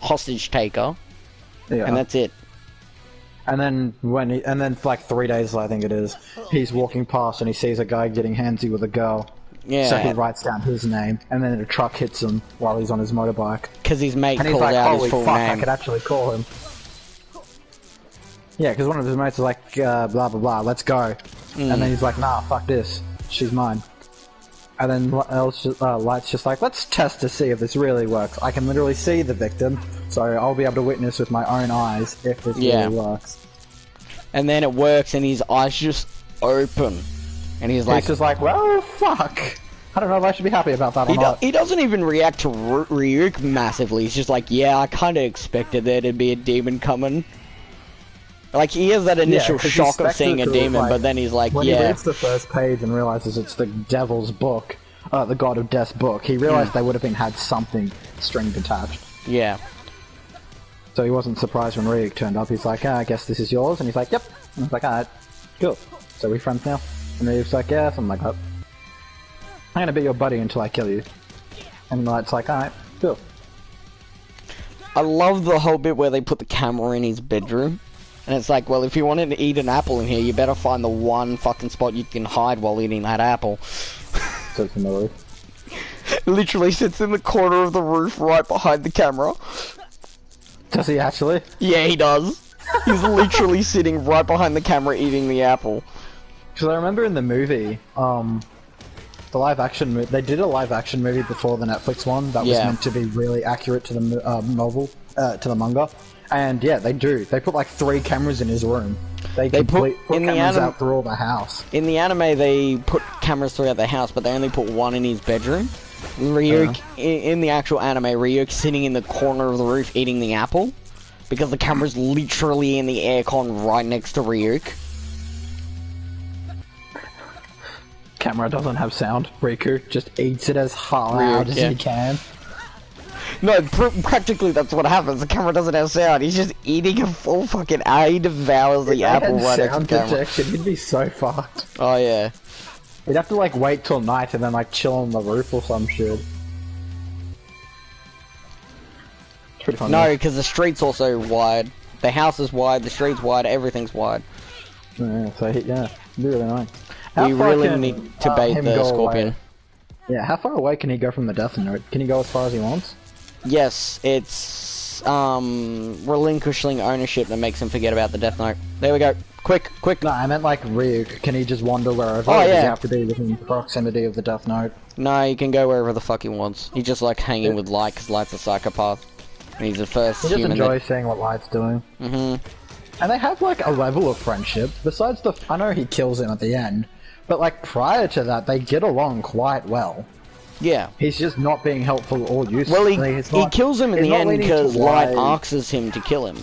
hostage taker, Yeah. and that's it. And then like 3 days, I think it is, he's walking past and he sees a guy getting handsy with a girl. Yeah. So he writes down his name, and then a truck hits him while he's on his motorbike. Because his mate And he's calls like, out holy his full fuck, I name. could actually call him. Yeah, because one of his mates is like, blah blah blah, let's go. And then he's like, nah, fuck this, she's mine. And then Light's just like, let's test to see if this really works. I can literally see the victim, so I'll be able to witness with my own eyes if this really works. And then it works, and his eyes just open, and he's like, He's just like, well, fuck. I don't know if I should be happy about that or not. he doesn't even react to Ryuk massively. He's just like, yeah, I kind of expected there to be a demon coming. Like, he has that initial 'cause he shock of expects seeing it a to, demon, like, but then he's like, When he yeah. reads the first page and realizes it's the devil's book, the God of Death's book, he realized they would have had something stringed attached. Yeah. So he wasn't surprised when Ryuk turned up. He's like, I guess this is yours. And he's like, yep. I was like, alright, cool. So we friends now? And he was like, yeah, something like that. I'm gonna be your buddy until I kill you. And Light's like, alright, cool. I love the whole bit where they put the camera in his bedroom. And it's like, well, if you wanted to eat an apple in here, you better find the one fucking spot you can hide while eating that apple. Sits in the roof. Literally sits in the corner of the roof right behind the camera. Does he actually? Yeah, he does. He's literally sitting right behind the camera eating the apple. Because I remember in the movie, the live action movie, they did a live action movie before the Netflix one that was meant to be really accurate to the novel, to the manga. And yeah, they do. They put like 3 cameras in his room. They put cameras out through all the house. In the anime, they put cameras throughout the house, but they only put one in his bedroom. Ryuk, in the actual anime, Ryuk's sitting in the corner of the roof eating the apple, because the camera's literally in the aircon right next to Ryuk. Camera doesn't have sound. Riku just eats it as hard as he can. No, practically that's what happens. The camera doesn't have sound. He's just eating a full fucking He devours the apple right next to the camera. Detection, he'd be so fucked. Oh yeah. He'd have to like wait till night and then like chill on the roof or some shit. It's pretty funny. No, because the street's also wide. The house is wide, the street's wide, everything's wide. Yeah, so it'd be really annoying. We really need to bait the Scorpion. Away? Yeah, how far away can he go from the Death Note? Can he go as far as he wants? Yes, it's relinquishing ownership that makes him forget about the Death Note. There we go. Quick. No, I meant like Ryuk. Can he just wander wherever? Oh, or does yeah. he have to be within proximity of the Death Note? No, he can go wherever the fuck he wants. He just like hanging with Light, because Light's a psychopath. And he's the first He just human enjoys seeing what Light's doing. Mm-hmm. And they have like a level of friendship. Besides I know he kills him at the end, but like prior to that, they get along quite well. Yeah. He's just not being helpful or useful. Well, he kills him in the end because Light asks him to kill him.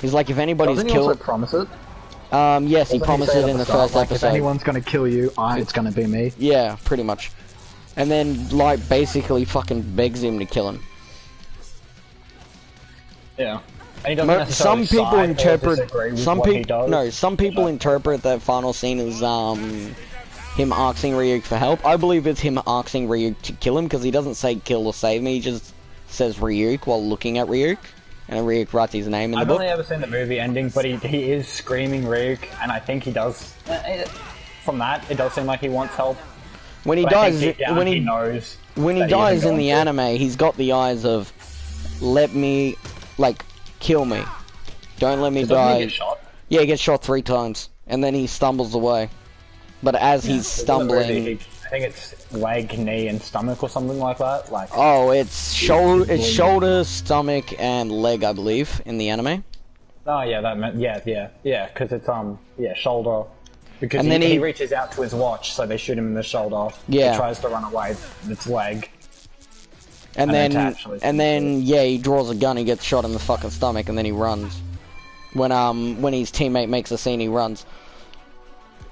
He's like, if anybody's Doesn't he killed... also promise it? Yes, he promised it in the first like, episode. If anyone's gonna kill you, it's gonna be me. Yeah, pretty much. And then Light basically fucking begs him to kill him. Yeah. And he doesn't Some people interpret... Some people But interpret that final scene as, him asking Ryuk for help. I believe it's him asking Ryuk to kill him, because he doesn't say kill or save me, he just says Ryuk while looking at Ryuk. And Ryuk writes his name in the book. I've only ever seen the movie ending, but he is screaming Ryuk, and I think he does... From that, it does seem like he wants help. When he But dies, he knows when he that dies isn't in the going to. anime, he's got the eyes of, let me, like, kill me. Don't let me Doesn't die. he get shot? Yeah, he gets shot 3 times, and then he stumbles away. But as he's stumbling... I think it's leg, knee, and stomach or something like that. Like, oh, it's shoulder, stomach, and leg, I believe, in the anime. oh yeah, that meant yeah, because it's shoulder. Because And then he he reaches out to his watch, so they shoot him in the shoulder. Yeah. He tries to run away. It's leg. And And then he draws a gun, he gets shot in the fucking stomach, and then he runs. When his teammate makes a scene, he runs.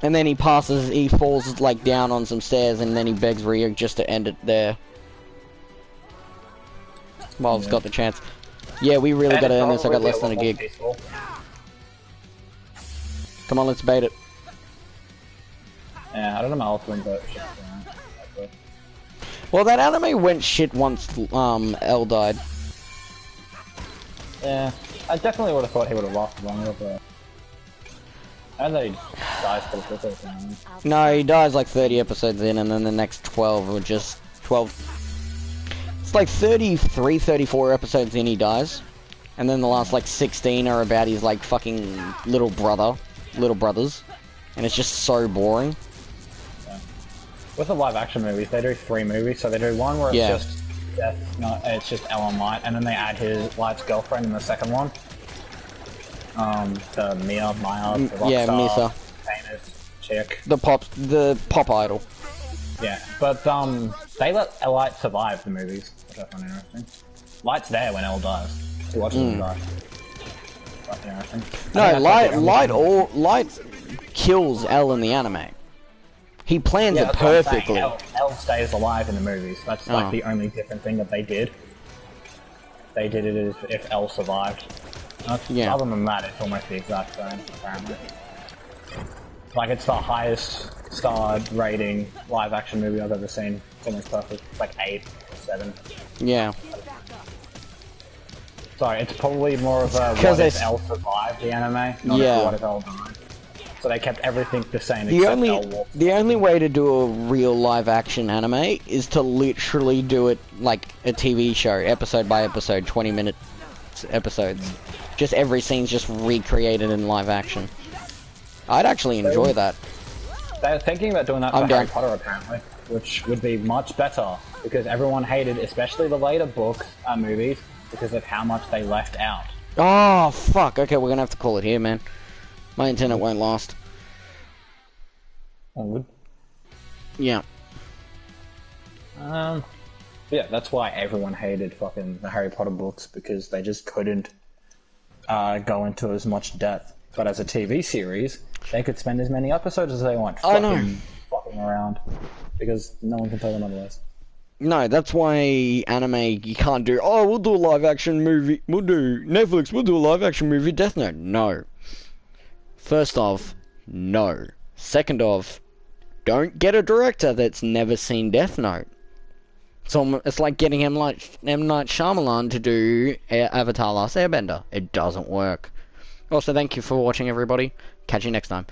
And then he falls like down on some stairs, and then he begs Ryuk just to end it there. While he's got the chance. Yeah, we really gotta end this, I got less than a gig. Peaceful. Come on, let's bait it. Yeah, I don't know my ultimate, but Well, that anime went shit once L died. yeah, I definitely would have thought he would have lasted longer, but I know he dies pretty quickly. No, he dies like 30 episodes in, and then the next 12 were just 12. It's like 33, 34 episodes in he dies. And then the last like 16 are about his like fucking little brothers. And it's just so boring. Yeah. With the live action movies, they do 3 movies, so they do one where it's just Death, no, it's just Ellen Light, and then they add his Light's girlfriend in the second one. The Maya, the rock yeah, star, Misa. famous chick. The pop idol. Yeah, but they let Light survive the movies, which I find interesting. Light's there when Elle dies. She watches him die. Quite interesting. No, Light kills Elle in the anime. He plans it perfectly. Elle stays alive in the movies. That's like the only different thing that they did. They did it if Elle survived. Yeah. Other than that, it's almost the exact same, apparently. Like, it's the highest starred rating live action movie I've ever seen. It's almost perfect. It's like 8, 7. Yeah. So it's probably more of a Because what if Elle survived the anime, not Yeah. a what if Elle died. So they kept everything the same The except only Elle walked. the only way to do a real live action anime is to literally do it like a TV show, episode by episode, 20-minute episodes. Just every scene's just recreated in live action. I'd actually enjoy that. They're thinking about doing that for I'm Harry down. Potter apparently, which would be much better because everyone hated, especially the later books, movies, because of how much they left out. Oh fuck! Okay, we're gonna have to call it here, man. My internet won't last. Oh, Yeah. yeah, that's why everyone hated fucking the Harry Potter books, because they just couldn't go into as much depth. But as a TV series, they could spend as many episodes as they want I know. fucking around, because no one can tell them otherwise. No, that's why anime you can't do. Oh, we'll do a live action movie. We'll do Netflix. We'll do a live action movie. Death Note. No. First off, no. Second off, don't get a director that's never seen Death Note. It's like getting M. Night Shyamalan to do Avatar: Last Airbender. It doesn't work. Also, thank you for watching, everybody. Catch you next time.